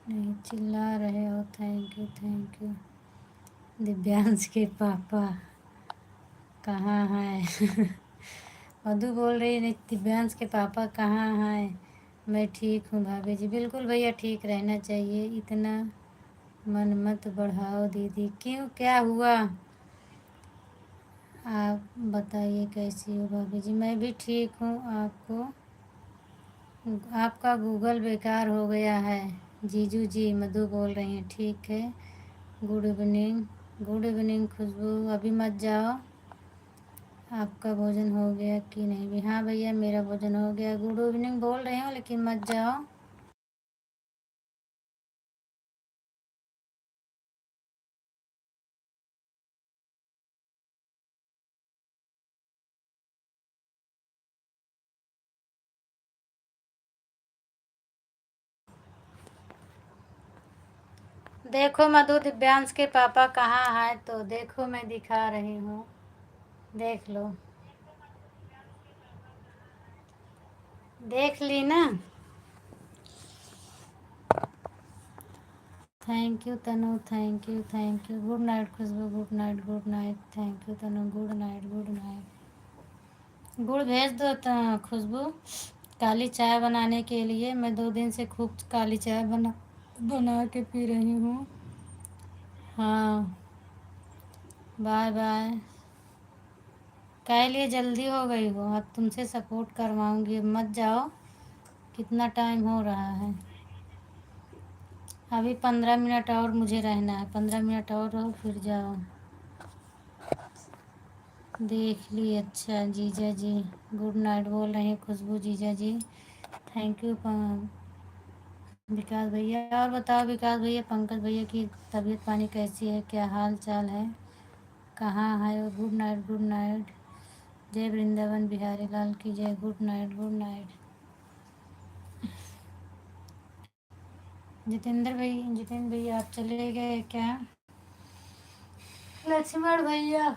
नहीं चिल्ला रहे हो, थैंक यू। दिव्यांश के पापा कहाँ हैं? मधु बोल रही है नहीं, दिव्यांश के पापा कहाँ हैं? मैं ठीक हूँ भाभी जी। बिल्कुल भैया, ठीक रहना चाहिए, इतना मन मत बढ़ाओ दीदी। क्यों, क्या हुआ? आप बताइए कैसी हो भाभी जी? मैं भी ठीक हूँ। आपका गूगल बेकार हो गया है जीजू जी, मधु बोल रही हैं। ठीक है, गुड इवनिंग। गुड इवनिंग खुशबू, अभी मत जाओ। आपका भोजन हो गया कि नहीं भी? हाँ भैया मेरा भोजन हो गया। गुड इवनिंग बोल रही हूँ लेकिन मत जाओ। देखो मधु, दिव्यांश के पापा कहाँ हैं, तो देखो मैं दिखा रही हूँ, देख लो, देख ली ना। Thank you Tanu, thank you, thank you. Good night Khushboo, good night, good night. Thank you Tanu, good night, good night. गुड़ भेज दो खुशबू, काली चाय बनाने के लिए। मैं 2 दिन से खूब काली चाय बना बना के पी रही हूँ। हाँ, बाय बाय। काय लिए जल्दी हो गई हो, अब तुमसे सपोर्ट करवाऊंगी, मत जाओ। कितना टाइम हो रहा है? अभी 15 मिनट और मुझे रहना है, 15 मिनट और रहो फिर जाओ। देख ली, अच्छा जीजा जी गुड नाइट बोल रहे हैं खुशबू जीजा जी। थैंक यू विकास भैया। और बताओ विकास भैया, पंकज भैया की तबीयत पानी कैसी है, क्या हाल चाल है, कहाँ है? Good night, good night. जय वृंदावन बिहारी लाल की जय। Good night, good night. Jitendra भैया आप चले गए क्या? लक्ष्मण भैया,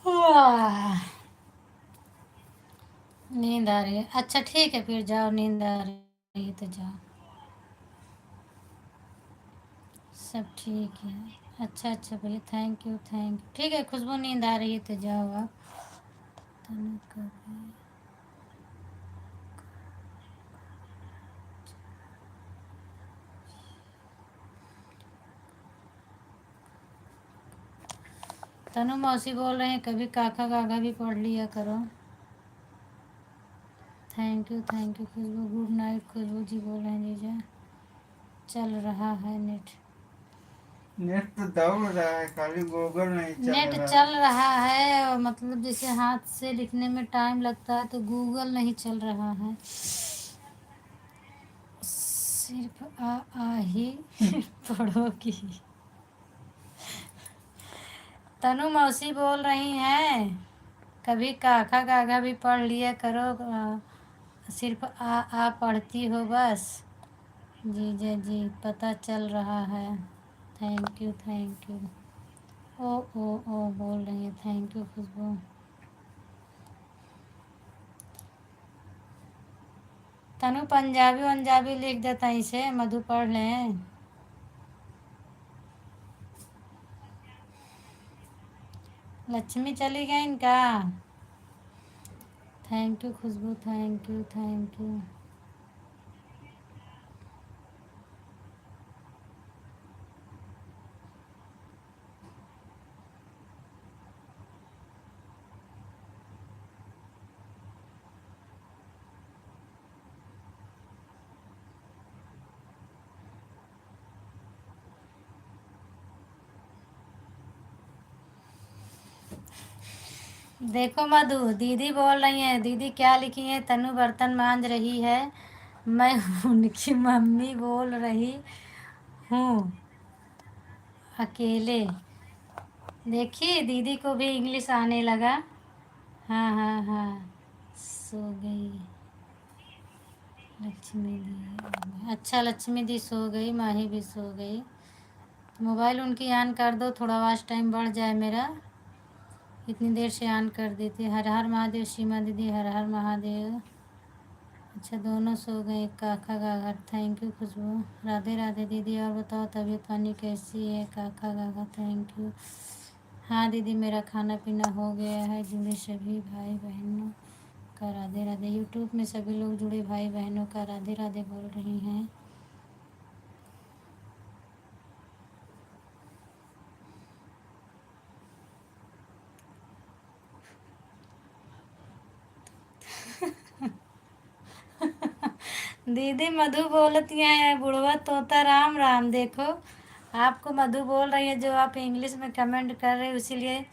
वाह, नींद आ रही है, अच्छा ठीक है फिर जाओ, नींद आ रही है तो जाओ, सब ठीक है। अच्छा अच्छा भैया, थैंक यू, थैंक यू। ठीक है खुशबू, नींद आ रही है तो जाओ आप। तनु कभी तनु मौसी बोल रहे हैं कभी काका काका भी पढ़ लिया करो। Thank you Khushboo, good night. Khushboo ji बोल रहे हैं जीजा चल रहा है नेट। नेट तो दौड़ रहा है, खाली गूगल नहीं चल नेट रहा चल रहा है, और मतलब जैसे हाथ से लिखने में टाइम लगता है तो गूगल नहीं चल रहा है, सिर्फ आ ही पढ़ोगी। तनु मौसी बोल रही हैं कभी काका काका भी पढ़ लिया करो, सिर्फ आ पढ़ती हो बस। जी जी पता चल रहा है। Thank you, thank you. ओ बोल रही है, थैंक यू खुशबू। तनु पंजाबी वंजाबी लिख देता इसे, मधु पढ़ लें। लक्ष्मी चली गई इनका। Thank you Khushboo, thank you, thank you. देखो मधु, दीदी बोल रही है, दीदी क्या लिखी है? तनु बर्तन मांज रही है, मैं उनकी मम्मी बोल रही हूँ अकेले। देखिए दीदी को भी इंग्लिश आने लगा। हाँ हाँ हाँ, सो गई लक्ष्मी दी। अच्छा लक्ष्मी दी सो गई, माही भी सो गई। मोबाइल उनकी ऑन कर दो, थोड़ा वॉच टाइम बढ़ जाए मेरा। इतनी देर से ऑन कर दी थी। हर हर महादेव सीमा दीदी, हर हर महादेव। अच्छा दोनों सो गए, काका गागा। थैंक यू खुशबू। राधे राधे दीदी, और बताओ तबीयत पानी कैसी है? काका गागा थैंक यू। हाँ दीदी मेरा खाना पीना हो गया है। जुड़े सभी भाई बहनों का राधे राधे। यूट्यूब में सभी लोग जुड़े भाई बहनों का राधे राधे बोल रही हैं। दीदी मधु बोलती हैं बुढ़वा तोता राम राम। देखो आपको मधु बोल रही है, जो आप इंग्लिश में कमेंट कर रहे हो इसीलिए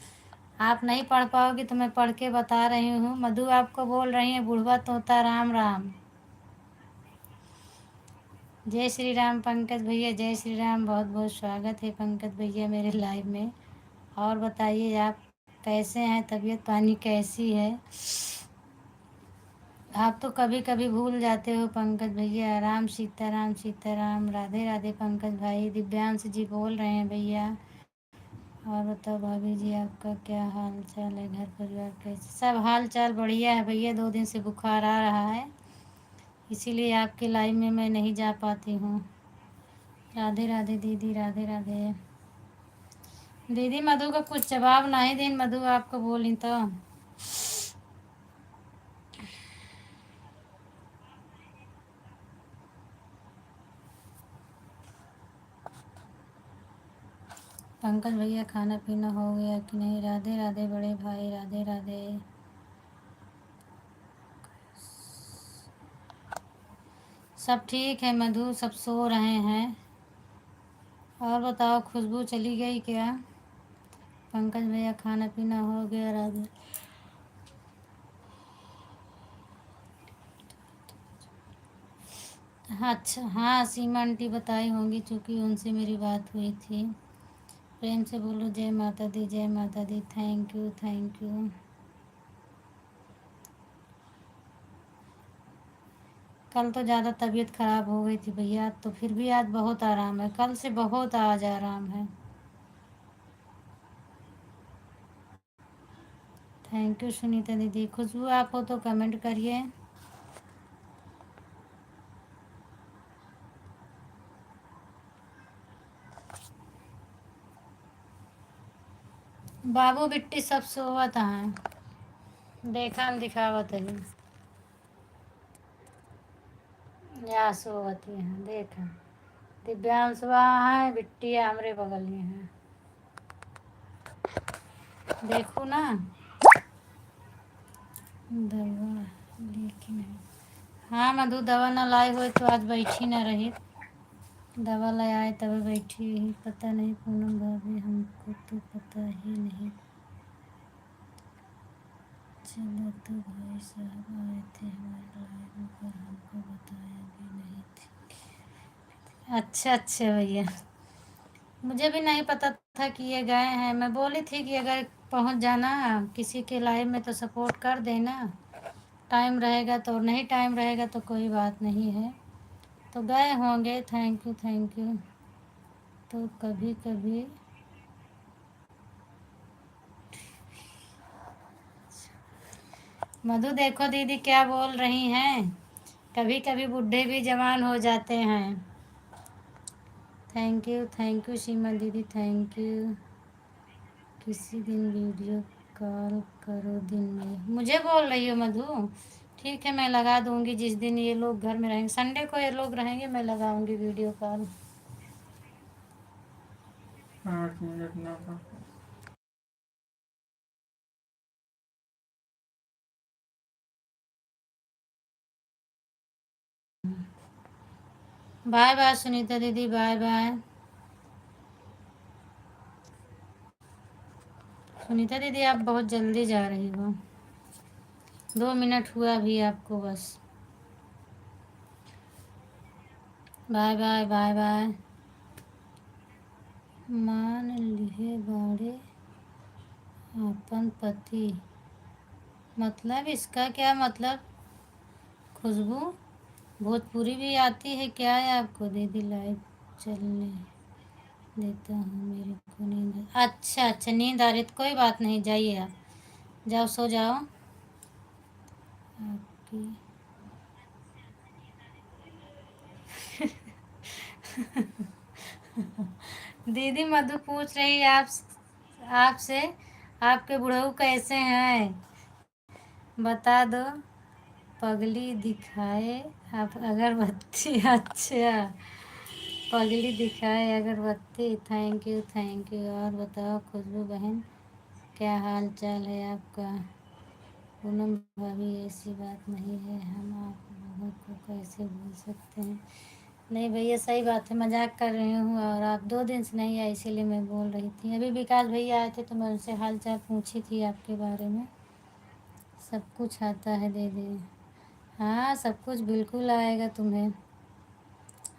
आप नहीं पढ़ पाओगे, तो मैं पढ़ के बता रही हूँ। मधु आपको बोल रही है बुढ़वा तोता राम राम। जय श्री राम पंकज भैया, जय श्री राम। बहुत बहुत स्वागत है पंकज भैया मेरे लाइव में। और बताइए आप कैसे हैं, तबीयत पानी कैसी है? आप तो कभी कभी भूल जाते हो पंकज भैया। राम सीताराम सीताराम, राधे राधे पंकज भाई। दिव्यांश जी बोल रहे हैं भैया। और बताओ भाभी जी, आपका क्या हाल चाल है? घर परिवार कैसे? सब हाल चाल बढ़िया है भैया। 2 दिन से बुखार आ रहा है, इसीलिए आपके लाइव में मैं नहीं जा पाती हूँ। राधे राधे दीदी, राधे राधे दीदी। मधु का कुछ जवाब नहीं देन, मधु आपको बोली तो। पंकज भैया खाना पीना हो गया कि नहीं? राधे राधे बड़े भाई, राधे राधे। सब ठीक है मधु, सब सो रहे हैं। और बताओ, खुशबू चली गई क्या? पंकज भैया खाना पीना हो गया? राधे। हाँ अच्छा, हाँ सीमा आंटी बताई होंगी, क्योंकि उनसे मेरी बात हुई थी। प्रेम से बोलो जय माता दी, जय माता दी। Thank you thank you. कल तो ज़्यादा तबीयत ख़राब हो गई थी भैया, तो फिर भी आज बहुत आराम है। कल से बहुत आज आराम है। थैंक यू सुनीता दीदी। खुशबू आप हो तो कमेंट करिए। बाबू बिट्टी सब सोवत हैं, देखा न दिखावत है या सोवत हैं। देखा दिव्यांश वहाँ है, बिट्टी हमरे बगल में है। देखो ना। दवा लेकिन है। हाँ मधु, दवा ना लाई हो तो आज बैठी ना रही। दवा ले आए तब बैठी ही। पता नहीं पूनम भाभी, हमको तो पता ही नहीं चला। तो भाई साहब आए थे हमारे लाइव पर, हमको बताया भी नहीं थी। अच्छा अच्छा भैया, मुझे भी नहीं पता था कि ये गए हैं। मैं बोली थी कि अगर पहुंच जाना किसी के लाइव में तो सपोर्ट कर देना। टाइम रहेगा तो, नहीं टाइम रहेगा तो कोई बात नहीं है। तो गए होंगे। Thank you thank you. तो कभी कभी मधु देखो दीदी क्या बोल रही हैं, कभी कभी बूढ़े भी जवान हो जाते हैं। थैंक यू सीमा दीदी, थैंक यू। किसी दिन वीडियो कॉल करो दिन में। मुझे बोल रही हो मधु? ठीक है, मैं लगा दूंगी जिस दिन ये लोग घर में रहेंगे। संडे को ये लोग रहेंगे, मैं लगाऊंगी वीडियो कॉल। 8 मिनट ना का। बाय बाय सुनीता दीदी, बाय बाय। सुनीता दीदी आप बहुत जल्दी जा रही हो। 2 मिनट हुआ अभी आपको बस। Bye bye bye bye. मान लिए बाड़े अपन पति, मतलब इसका क्या मतलब? खुशबू भोजपुरी भी आती है क्या है आपको? दीदी लाइव चलने देता हूँ, मेरे को नींद। अच्छा अच्छा, नींद आ रही तो कोई बात नहीं, जाइए आप, जाओ सो जाओ। आपकी दीदी मधु पूछ रही है आपसे, आपके बुढ़ऊ कैसे हैं? बता दो। पगली दिखाए आप अगरबत्ती। अच्छा, पगली दिखाए अगरबत्ती। Thank you thank you. और बताओ खुशबू बहन, क्या हाल चाल है आपका? पूनम भाभी ऐसी बात नहीं है, हम आप लोगों को कैसे भूल सकते हैं? नहीं भैया सही बात है, मजाक कर रही हूँ। और आप 2 दिन से नहीं आए, इसीलिए मैं बोल रही थी। अभी विकास भैया आए थे तो मैं उनसे हाल चाल पूछी थी आपके बारे में। सब कुछ आता है दीदी। हाँ सब कुछ बिल्कुल आएगा, तुम्हें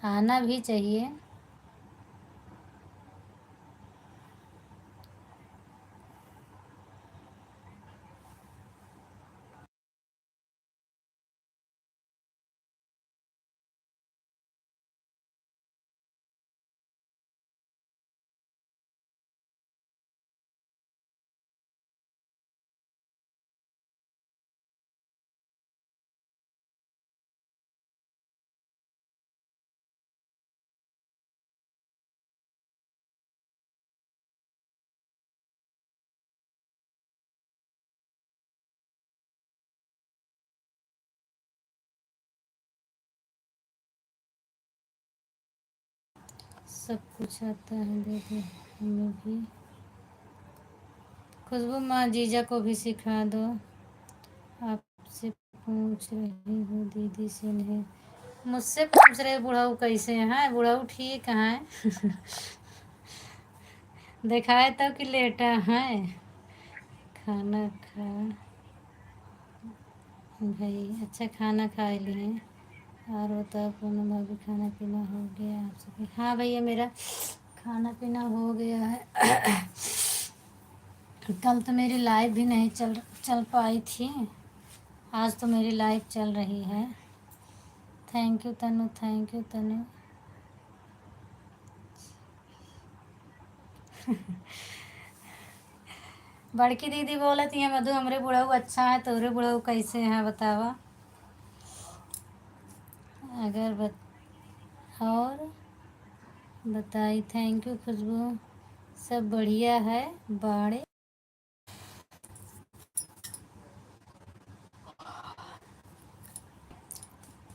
आना भी चाहिए। सब कुछ आता है दीदी, हमें भी। खुशबू माँ जीजा को भी सिखा दो। आपसे पूछ रही हूँ दीदी से नहीं। मुझसे पूछ रहे बुढ़ाऊ कैसे हैं? बुढ़ाऊ ठीक हैं। दिखाए तो कि लेटा है। खाना खा भाई, अच्छा खाना खा लिए। और बताओ पूनम भाभी, खाना पीना हो गया आप सभी? हाँ भैया, मेरा खाना पीना हो गया है। कल तो मेरी लाइव भी नहीं चल पाई थी। आज तो मेरी लाइव चल रही है। Thank you Tanu, thank you Tanu. बड़की दीदी बोलती है मधु हमरे बुढ़ऊ अच्छा है, तोरे बुढ़ऊ कैसे हैं बतावा? अगर और बताई। थैंक यू खुशबू, सब बढ़िया है बाड़े।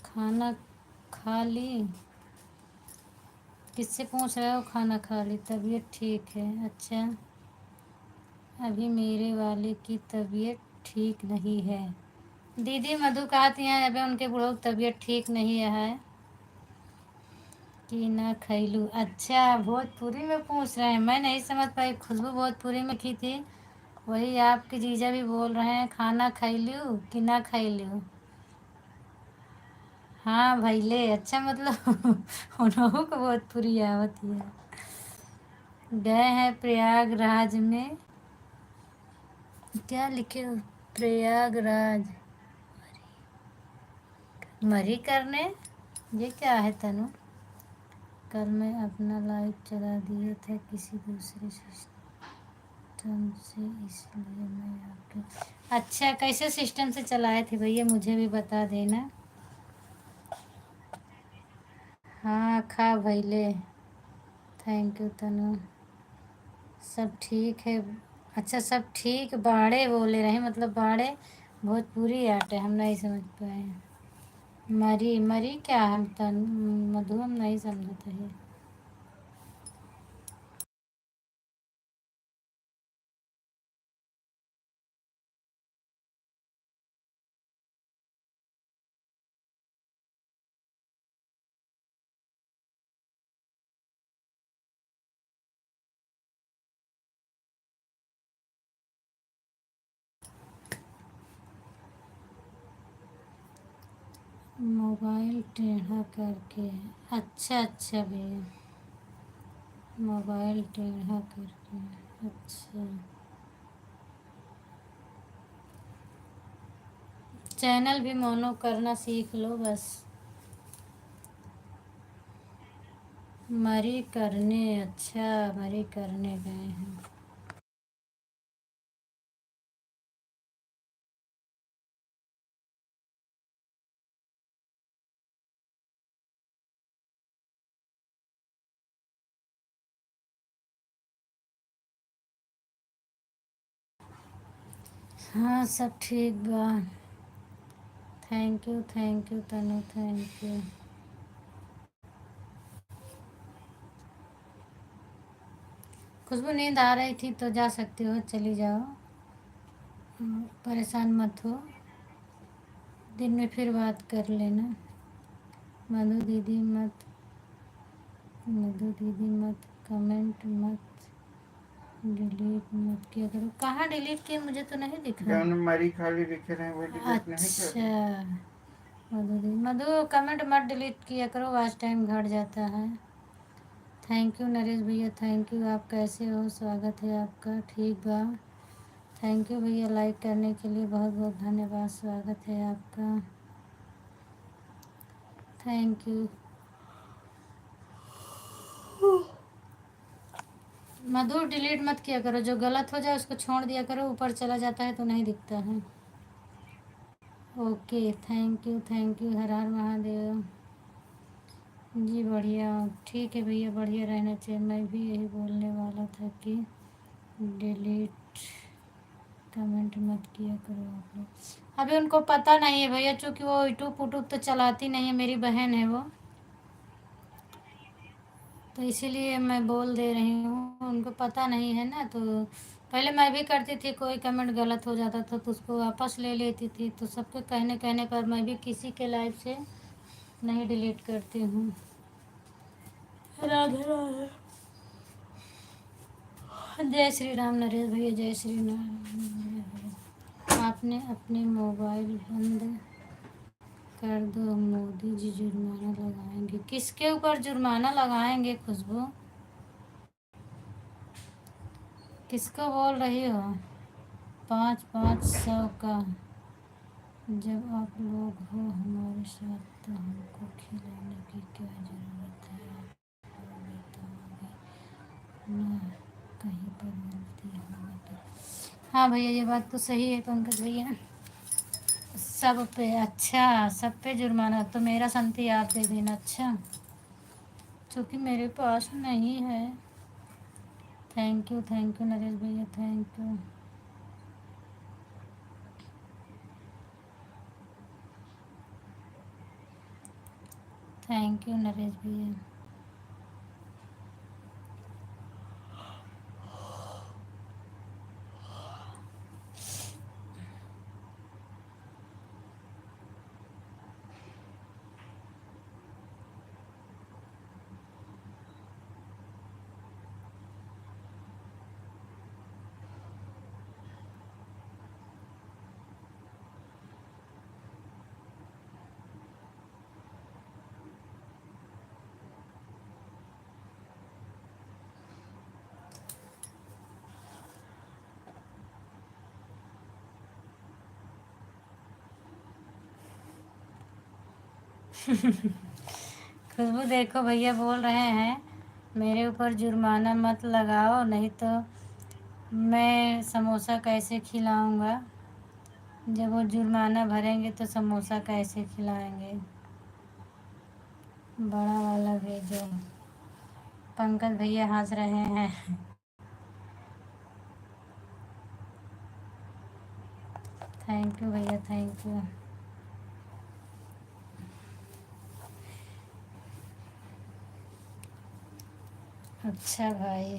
खाना खा ली? किससे पूछ रहे हो? खाना खा ली, तबीयत ठीक है? अच्छा, अभी मेरे वाले की तबीयत ठीक नहीं है। दीदी मधु कहती हैं अभी उनके बुढ़ऊ की तबीयत ठीक नहीं है कि ना खैलू। अच्छा, भोजपुरी में पूछ रहे हैं, मैं नहीं समझ पाई। खुशबू भोजपुरी में की थी, वही आपके जीजा भी बोल रहे हैं खाना खैलू कि ना खैलू। हाँ भैले, अच्छा मतलब उन्हों को भोजपुरी आवत है। गए हैं प्रयागराज में। क्या लिखे हो? प्रयागराज मरी करने, ये क्या है तनु? कल मैं अपना लाइव चला दिया था किसी दूसरे सिस्टम से, इसलिए मैं आपके। अच्छा, कैसे सिस्टम से चलाए थे भैया, मुझे भी बता देना। हाँ खा भैले, थैंक यू तनु। सब ठीक है? अच्छा सब ठीक। बाड़े बोले रहे, मतलब बाड़े भोजपुरी आटे, हम नहीं समझ पाए। मरी मरी क्या है मधु, हम नहीं समझते है। मोबाइल टेढ़ा करके। अच्छा अच्छा भैया, मोबाइल टेढ़ा करके। अच्छा, चैनल भी मोनो करना सीख लो बस। मरी करने, अच्छा मरी करने गए हैं। हाँ सब ठीक बा। Thank you Tanu, thank you. Khushboo नींद आ रही थी तो जा सकती हो, चली जाओ। परेशान मत हो, दिन में फिर बात कर लेना। मधु दीदी मत, मधु दीदी मत कमेंट मत डिलीट मत किया करो। कहाँ डिलीट किए, मुझे तो नहीं दिखा। जौन मरी खाली लिखे रहे वो डिलीट नहीं कर। अच्छा मधु दीदी, मधु कमेंट मत डिलीट किया करो, वॉच टाइम घट जाता है। थैंक यू नरेश भैया, थैंक यू। आप कैसे हो? स्वागत है आपका। ठीक बा। थैंक यू भैया, लाइक करने के लिए बहुत बहुत धन्यवाद, स्वागत है आपका। Thank you. मधु डिलीट मत किया करो, जो गलत हो जाए उसको छोड़ दिया करो, ऊपर चला जाता है तो नहीं दिखता है। Okay, thank you, Har Har Mahadev. जी बढ़िया, ठीक है भैया, बढ़िया रहना चाहिए। मैं भी यही बोलने वाला था कि डिलीट कमेंट मत किया करो आप लोग। अभी उनको पता नहीं है भैया, चूँकि वो यूट्यूब तो चलाती नहीं है, मेरी बहन है वो। तो इसीलिए मैं बोल दे रही हूँ, उनको पता नहीं है ना। तो पहले मैं भी करती थी, कोई कमेंट गलत हो जाता था तो उसको वापस ले लेती थी। तो सबके कहने कहने पर मैं भी किसी के लाइव से नहीं डिलीट करती हूँ। राधे राधे। जय श्री राम नरेश भैया, जय श्री राम। आपने अपने मोबाइल बंद कर दो, मोदी जी जुर्माना लगाएंगे। किसके ऊपर जुर्माना लगाएंगे खुशबू? किसको बोल रही हो? 500 का। जब आप लोग हो हमारे साथ तो हमको खिलाने की क्या ज़रूरत है? आप लोगे तो होगी ना, कहीं पर गलती होगी तो। हाँ भैया, ये बात तो सही है पंकज भैया। सब पे? अच्छा, सब पे जुर्माना। तो मेरा संती आप दे देना। अच्छा, क्योंकि मेरे पास नहीं है। थैंक यू नरेश भैया, thank you. Thank you Naresh भैया। खुशबू देखो, भैया बोल रहे हैं मेरे ऊपर जुर्माना मत लगाओ, नहीं तो मैं समोसा कैसे खिलाऊंगा? जब वो जुर्माना भरेंगे तो समोसा कैसे खिलाएंगे? बड़ा वाला भेजो। पंकज भैया हंस रहे हैं। थैंक यू भैया, थैंक यू। अच्छा भाई,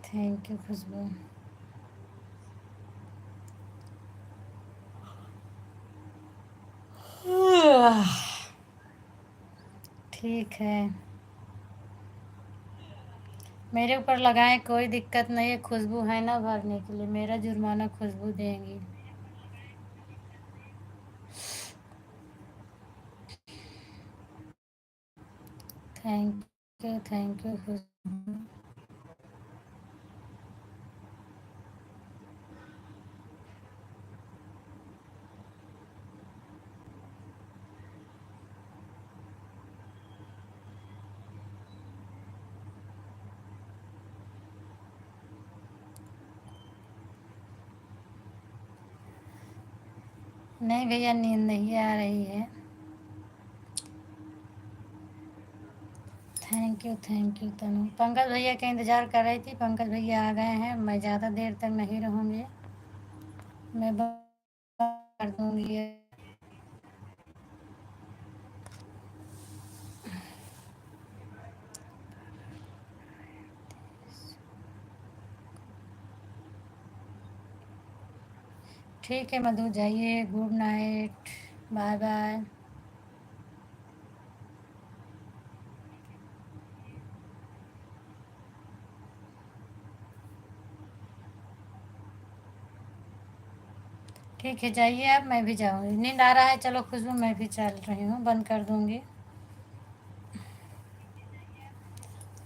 थैंक यू खुशबू। ठीक है, मेरे ऊपर लगाएं, कोई दिक्कत नहीं है। खुशबू है ना भरने के लिए, मेरा जुर्माना खुशबू देंगी। थैंक यू खुशबू। नहीं भैया, नींद नहीं आ रही है। थैंक यू तनु। पंकज भैया का इंतज़ार कर रही थी, पंकज भैया आ गए हैं। मैं ज़्यादा देर तक नहीं रहूँगी, मैं बंद कर दूँगी। ठीक है मधु, जाइए। Good night, bye bye. ठीक है, जाइए आप, मैं भी जाऊँगी। नींद आ रहा है, चलो खुशबू, मैं भी चल रही हूँ, बंद कर दूँगी।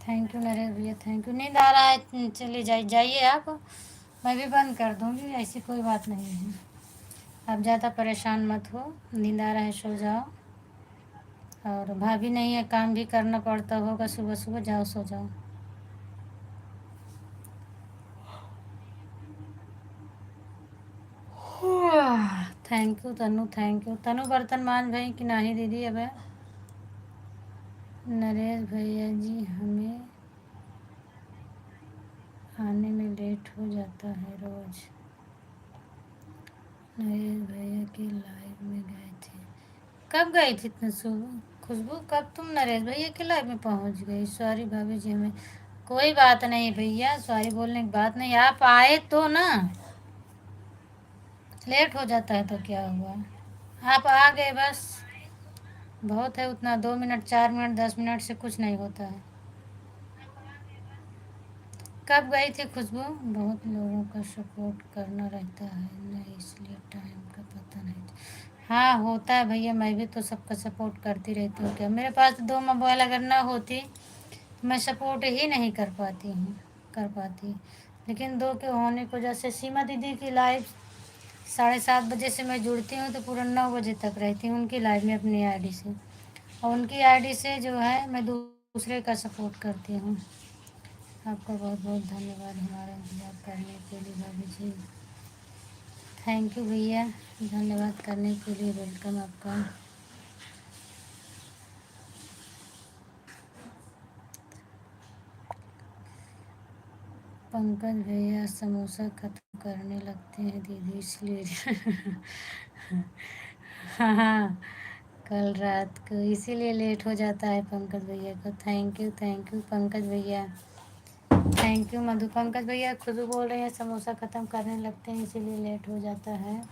थैंक यू नरेश भैया, थैंक यू। नींद आ रहा है, चलिए जाइए आप, मैं भी बंद कर दूँगी। ऐसी कोई बात नहीं है, आप ज़्यादा परेशान मत हो। नींद आ रहा है, सो जाओ। और भाभी नहीं है, काम भी करना पड़ता होगा सुबह सुबह। जाओ, सो जाओ। Thank you Tanu, thank you Tanu. बर्तन मांज भाई कि नहीं दीदी? अब नरेश भैया जी, हमें आने में लेट हो जाता है रोज़। नरेश भैया की लाइव में गए थे। कब गई थी इतने सुबह? खुशबू कब तुम नरेश भैया के लाइव में पहुंच गई? सॉरी भाभी जी, हमें कोई बात नहीं भैया, सॉरी बोलने की बात नहीं, आप आए तो ना, लेट हो जाता है तो क्या हुआ, आप आ गए बस बहुत है, उतना 2 मिनट 4 मिनट 10 मिनट से कुछ नहीं होता है। कब गई थी खुशबू? बहुत लोगों का सपोर्ट करना रहता है नहीं, इसलिए टाइम का पता नहीं। हाँ होता है भैया, मैं भी तो सबका सपोर्ट करती रहती हूँ, क्या मेरे पास 2 मोबाइल अगर ना होती तो मैं सपोर्ट ही नहीं कर पाती, लेकिन 2 के होने की वजह से सीमा दीदी की लाइव 7:30 बजे से मैं जुड़ती हूँ तो पूरा 9 बजे तक रहती हूँ उनकी लाइव में अपनी आईडी से, और उनकी आईडी से जो है मैं दूसरे का सपोर्ट करती हूँ। आपका बहुत बहुत धन्यवाद हमारा इंतज़ार करने के लिए भाभी जी, थैंक यू भैया, धन्यवाद करने के लिए, वेलकम आपका। पंकज भैया समोसा खत्म करने लगते हैं दीदी इसलिए हाँ, कल रात को इसीलिए लेट हो जाता है पंकज भैया को। थैंक यू पंकज भैया, थैंक यू मधु। पंकज भैया खुद बोल रहे हैं समोसा ख़त्म करने लगते हैं इसीलिए लेट हो जाता है।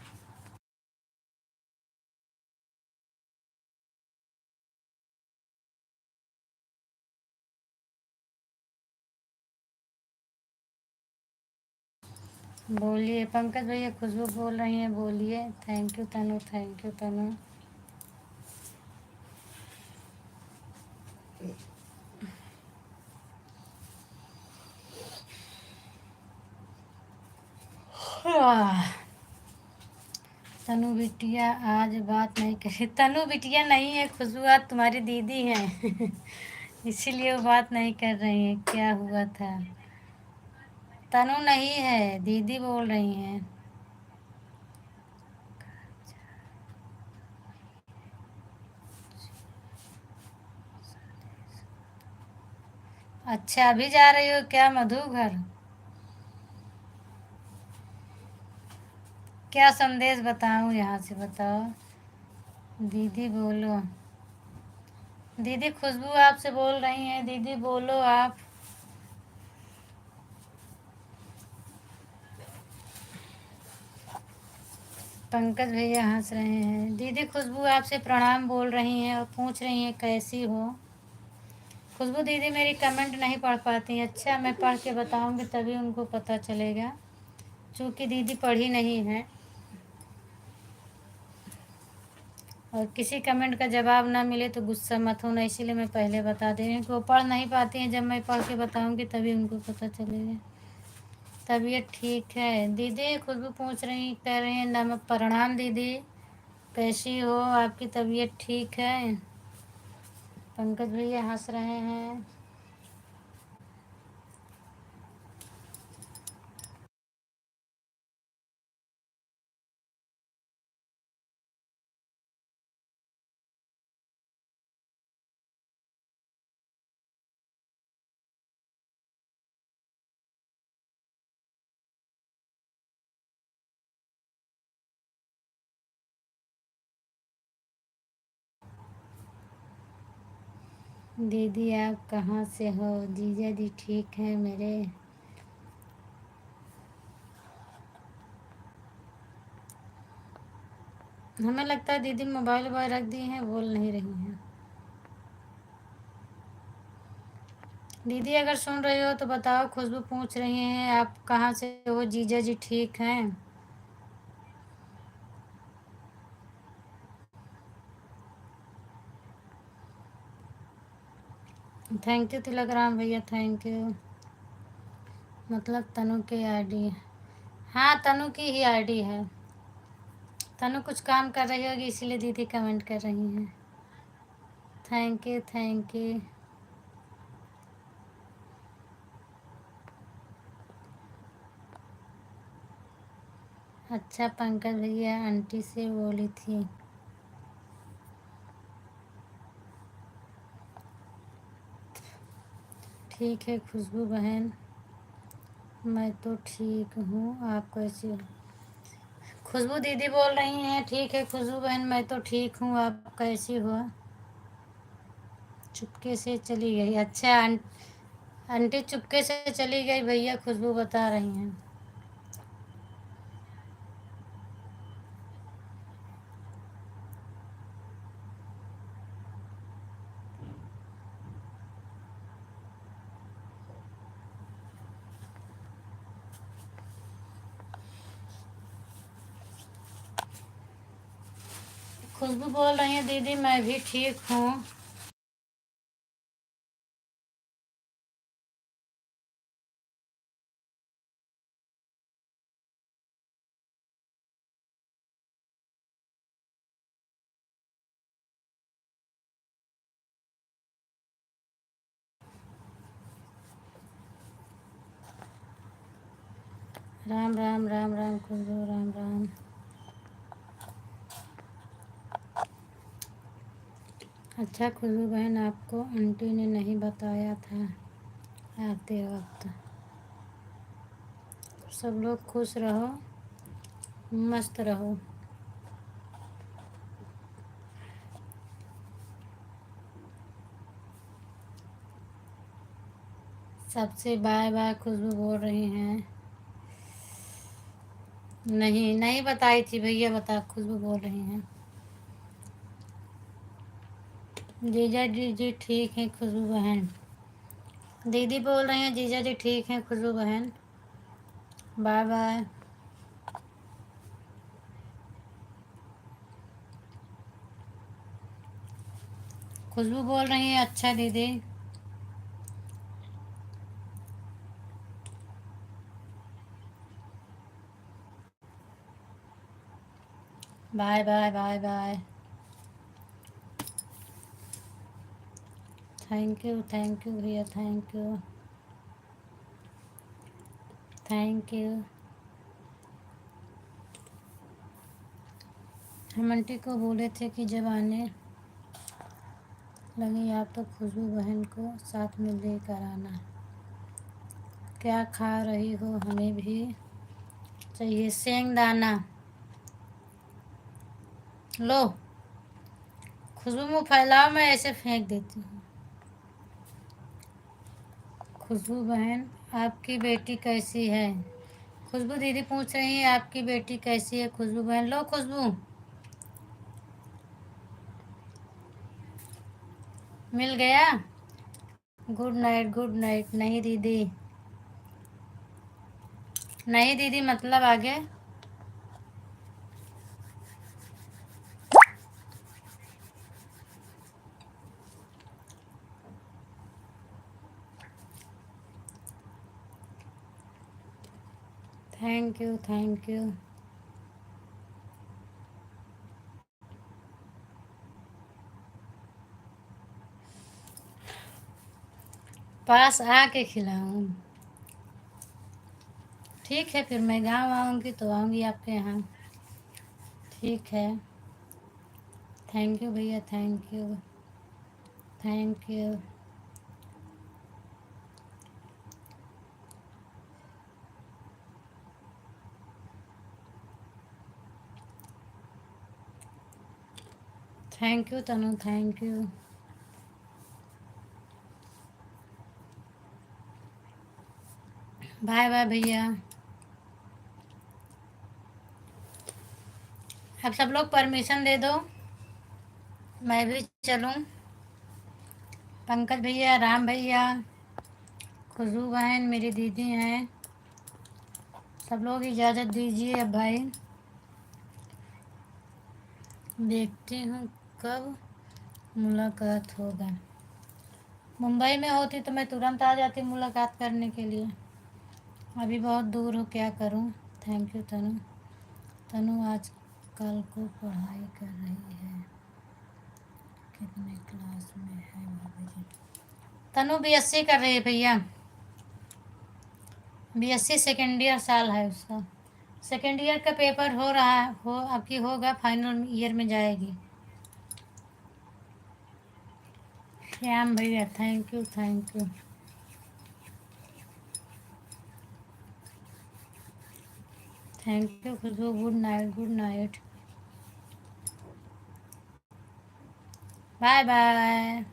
बोलिए पंकज भैया, खुशबू बोल रही हैं, बोलिए। Thank you Tanu, thank you Tanu. Tanu बिटिया आज बात नहीं करी, तनु बिटिया नहीं है खुशबू, आज तुम्हारी दीदी हैं इसीलिए वो बात नहीं कर रही हैं, क्या हुआ था? तनु नहीं है, दीदी बोल रही हैं। अच्छा अभी जा रही हो क्या मधु घर? क्या संदेश बताऊं यहाँ से, बताओ दीदी बोलो। दीदी खुशबू आपसे बोल रही हैं, दीदी बोलो आप। पंकज भैया हंस रहे हैं। दीदी खुशबू आपसे प्रणाम बोल रही हैं और पूछ रही हैं कैसी हो। खुशबू दीदी मेरी कमेंट नहीं पढ़ पाती। अच्छा मैं पढ़ के बताऊंगी तभी उनको पता चलेगा, क्योंकि दीदी पढ़ी नहीं है, और किसी कमेंट का जवाब ना मिले तो गुस्सा मत होना, इसीलिए मैं पहले बता दे रही हूँ कि वो पढ़ नहीं पाती हैं। जब मैं पढ़ के बताऊंगी तभी उनको पता चलेगा। तबीयत ठीक है दीदी, खुशबू पूछ रही, कह रही हैं नमक प्रणाम दीदी, कैसी हो, आपकी तबीयत ठीक है? पंकज भैया हंस रहे हैं। दीदी आप कहाँ से हो? जीजा जी ठीक हैं मेरे? हमें लगता है दीदी मोबाइल वोबाइल रख दी हैं, बोल नहीं रही हैं। दीदी अगर सुन रही हो तो बताओ, खुशबू पूछ रही हैं आप कहाँ से हो, जीजा जी ठीक हैं? थैंक यू तिलकराम भैया, थैंक यू। मतलब तनु की आईडी? हाँ तनु की ही आईडी है। तनु कुछ काम कर रही होगी इसीलिए दीदी कमेंट कर रही हैं। Thank you thank you. अच्छा पंकज भैया आंटी से बोली थी। ठीक है खुशबू बहन, मैं तो ठीक हूँ, आप कैसी हो? खुशबू दीदी बोल रही हैं ठीक है खुशबू बहन मैं तो ठीक हूँ, आप कैसी हो? चुपके से चली गई। अच्छा आंटी चुपके से चली गई, भैया खुशबू बता रही हैं। खुशबू बोल रही है दीदी मैं भी ठीक हूँ। राम राम राम राम खुशबू, राम राम। अच्छा खुशबू बहन, आपको आंटी ने नहीं बताया था आते वक्त। सब लोग खुश रहो, मस्त रहो। सबसे बाय बाय खुशबू बोल रही हैं। नहीं नहीं बताई थी भैया, बता खुशबू बोल रही हैं। जीजा जी ठीक हैं खुशबू बहन। दीदी बोल रही हैं जीजा जी ठीक हैं खुशबू बहन। Bye bye. खुशबू बोल रही है अच्छा दीदी। Bye bye bye bye. Thank you भैया, थैंक यू थैंक यू। हम आंटी को बोले थे कि जब आने लगी आप तो खुशबू बहन को साथ में लेकर आना। क्या खा रही हो, हमें भी चाहिए सेंगदाना। लो खुशबू मुँह फैलाओ, मैं ऐसे फेंक देती हूँ। खुशबू बहन आपकी बेटी कैसी है? खुशबू दीदी पूछ रही है आपकी बेटी कैसी है खुशबू बहन। लो खुशबू मिल गया। Good night good night. नहीं दीदी, नहीं दीदी मतलब आगे। Thank you thank you. पास आके खिलाऊं? ठीक है, फिर मैं गांव आऊँगी तो आऊँगी आपके यहाँ। ठीक है। थैंक यू भैया, thank you thank you. Thank you Tanu, thank you. Bye bye भैया। अब सब लोग परमिशन दे दो, मैं भी चलूं। पंकज भैया, राम भैया, खुशबू बहन मेरी दीदी हैं, सब लोग इजाज़त दीजिए। अब भाई देखती हूँ कब मुलाकात होगा। मुंबई में होती तो मैं तुरंत आ जाती मुलाकात करने के लिए। अभी बहुत दूर हो, क्या करूँ। Thank you Tanu. तनु आज कल को पढ़ाई कर रही है, कितने क्लास में है भाभी जी? तनु बीएससी कर रही है भैया, बीएससी सेकेंड ईयर साल है उसका। सेकेंड ईयर का पेपर हो रहा है, हो आपकी होगा, फाइनल ईयर में जाएगी। श्याम भैया thank you thank you. Thank you Khushboo, good night good night. Bye bye.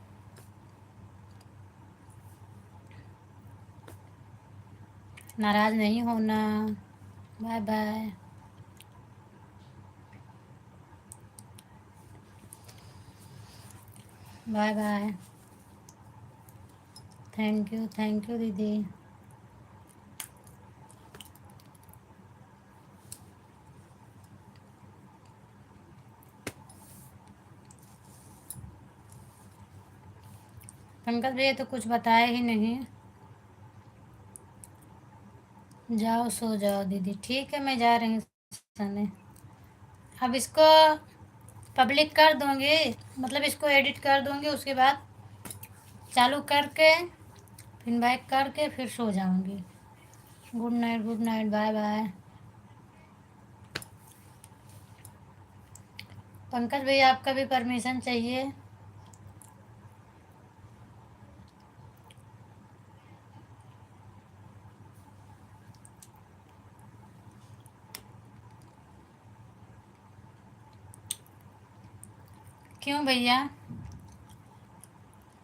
नाराज़ नहीं होना। Bye bye. Bye bye. Thank you दीदी। पंकज भैया तो कुछ बताया ही नहीं। जाओ सो जाओ दीदी। ठीक है, मैं जा रही हूँ सोने। अब इसको पब्लिक कर दूंगी, मतलब इसको एडिट कर दूंगी, उसके बाद चालू करके फिर बैक करके फिर सो जाऊंगी। Good night, good night, bye bye. Pankaj भैया आपका भी परमिशन चाहिए। क्यों भैया?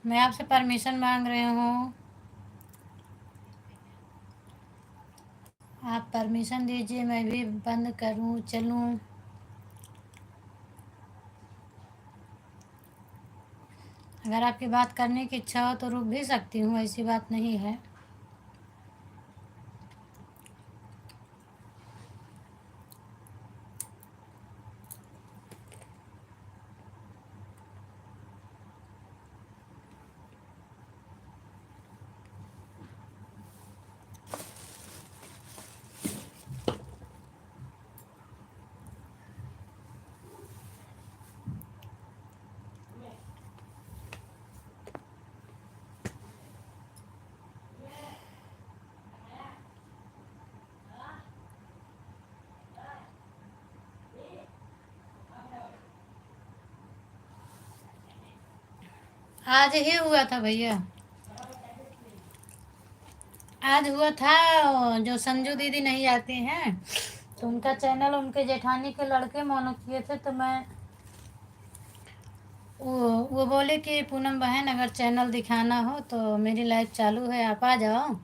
मैं आपसे परमिशन मांग रही हूँ, आप परमिशन दीजिए, मैं भी बंद करूँ चलूँ? अगर आपकी बात करने की इच्छा हो तो रुक भी सकती हूँ, ऐसी बात नहीं है। आज ही हुआ था भैया, आज हुआ था। जो संजू दीदी नहीं आती हैं तो उनका चैनल उनके जेठानी के लड़के मोनो किए थे, तो मैं वो बोले कि पूनम बहन अगर चैनल दिखाना हो तो मेरी लाइव चालू है, आप आ जाओ।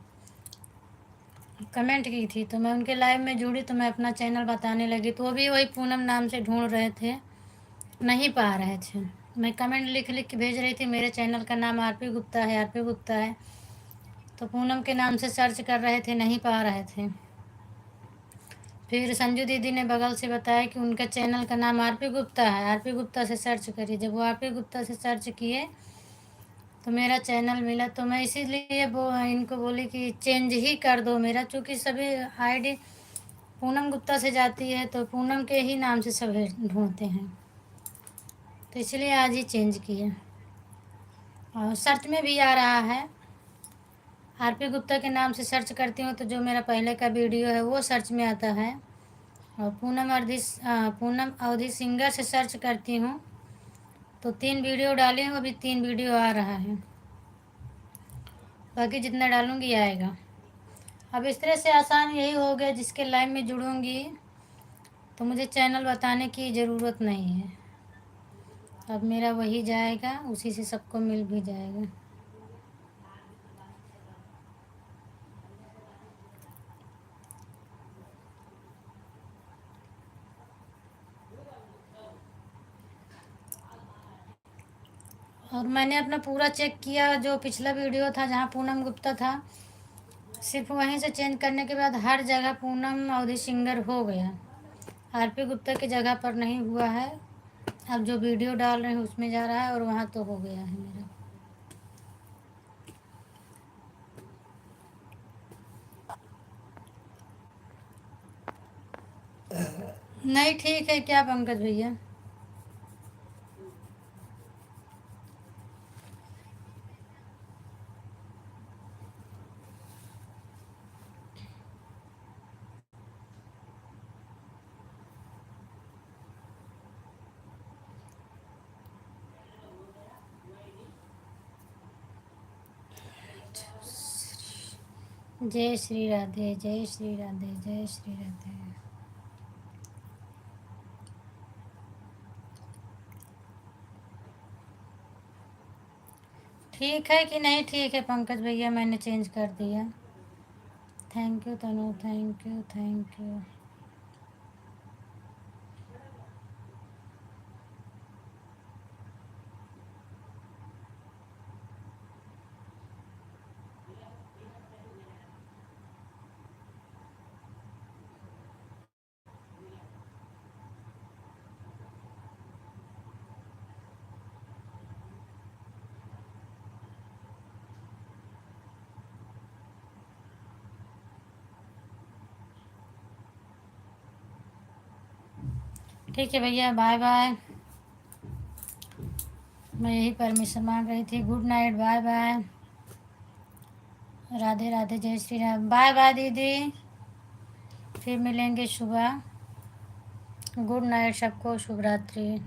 कमेंट की थी तो मैं उनके लाइव में जुड़ी, तो मैं अपना चैनल बताने लगी, तो वो भी वही पूनम नाम से ढूंढ रहे थे, नहीं पा रहे थे। मैं कमेंट लिख लिख के भेज रही थी, मेरे चैनल का नाम आरपी गुप्ता है, आरपी गुप्ता है। तो पूनम के नाम से सर्च कर रहे थे, नहीं पा रहे थे। फिर संजू दीदी ने बगल से बताया कि उनका चैनल का नाम आरपी गुप्ता है, आरपी गुप्ता से सर्च करिए। जब वो आरपी गुप्ता से सर्च किए तो मेरा चैनल मिला, तो मैं इसीलिए वो इनको बोली कि चेंज ही कर दो मेरा, चूँकि सभी आईडी पूनम गुप्ता से जाती है तो पूनम के ही नाम से सब ढूंढते हैं, तो इसलिए आज ही चेंज किया। और सर्च में भी आ रहा है, आरपी गुप्ता के नाम से सर्च करती हूँ तो जो मेरा पहले का वीडियो है वो सर्च में आता है। और पूनम अवधि सिंगर से सर्च करती हूँ तो 3 वीडियो डाली हूँ, अभी 3 वीडियो आ रहा है, बाकी जितना डालूँगी आएगा। अब इस तरह से आसान यही हो गया, जिसके लाइव में जुड़ूँगी तो मुझे चैनल बताने की ज़रूरत नहीं है। अब मेरा वही जाएगा, उसी से सबको मिल भी जाएगा। और मैंने अपना पूरा चेक किया, जो पिछला वीडियो था जहाँ पूनम गुप्ता था, सिर्फ वहीं से चेंज करने के बाद हर जगह पूनम अवधि सिंगर हो गया, आरपी गुप्ता की जगह पर नहीं हुआ है। अब जो वीडियो डाल रहे हैं उसमें जा रहा है और वहाँ तो हो गया है मेरा। नहीं ठीक है क्या पंकज भैया? जय श्री राधे, जय श्री राधे, जय श्री राधे। ठीक है कि नहीं ठीक है पंकज भैया, मैंने चेंज कर दिया। Thank you Tanu, thank you, thank you. ठीक है भैया, बाय बाय। मैं यही परमिशन मांग रही थी। Good night, bye bye, Radhe Radhe, जय श्री राम, बाय बाय दीदी, फिर मिलेंगे सुबह। गुड नाइट सबको, शुभ रात्रि।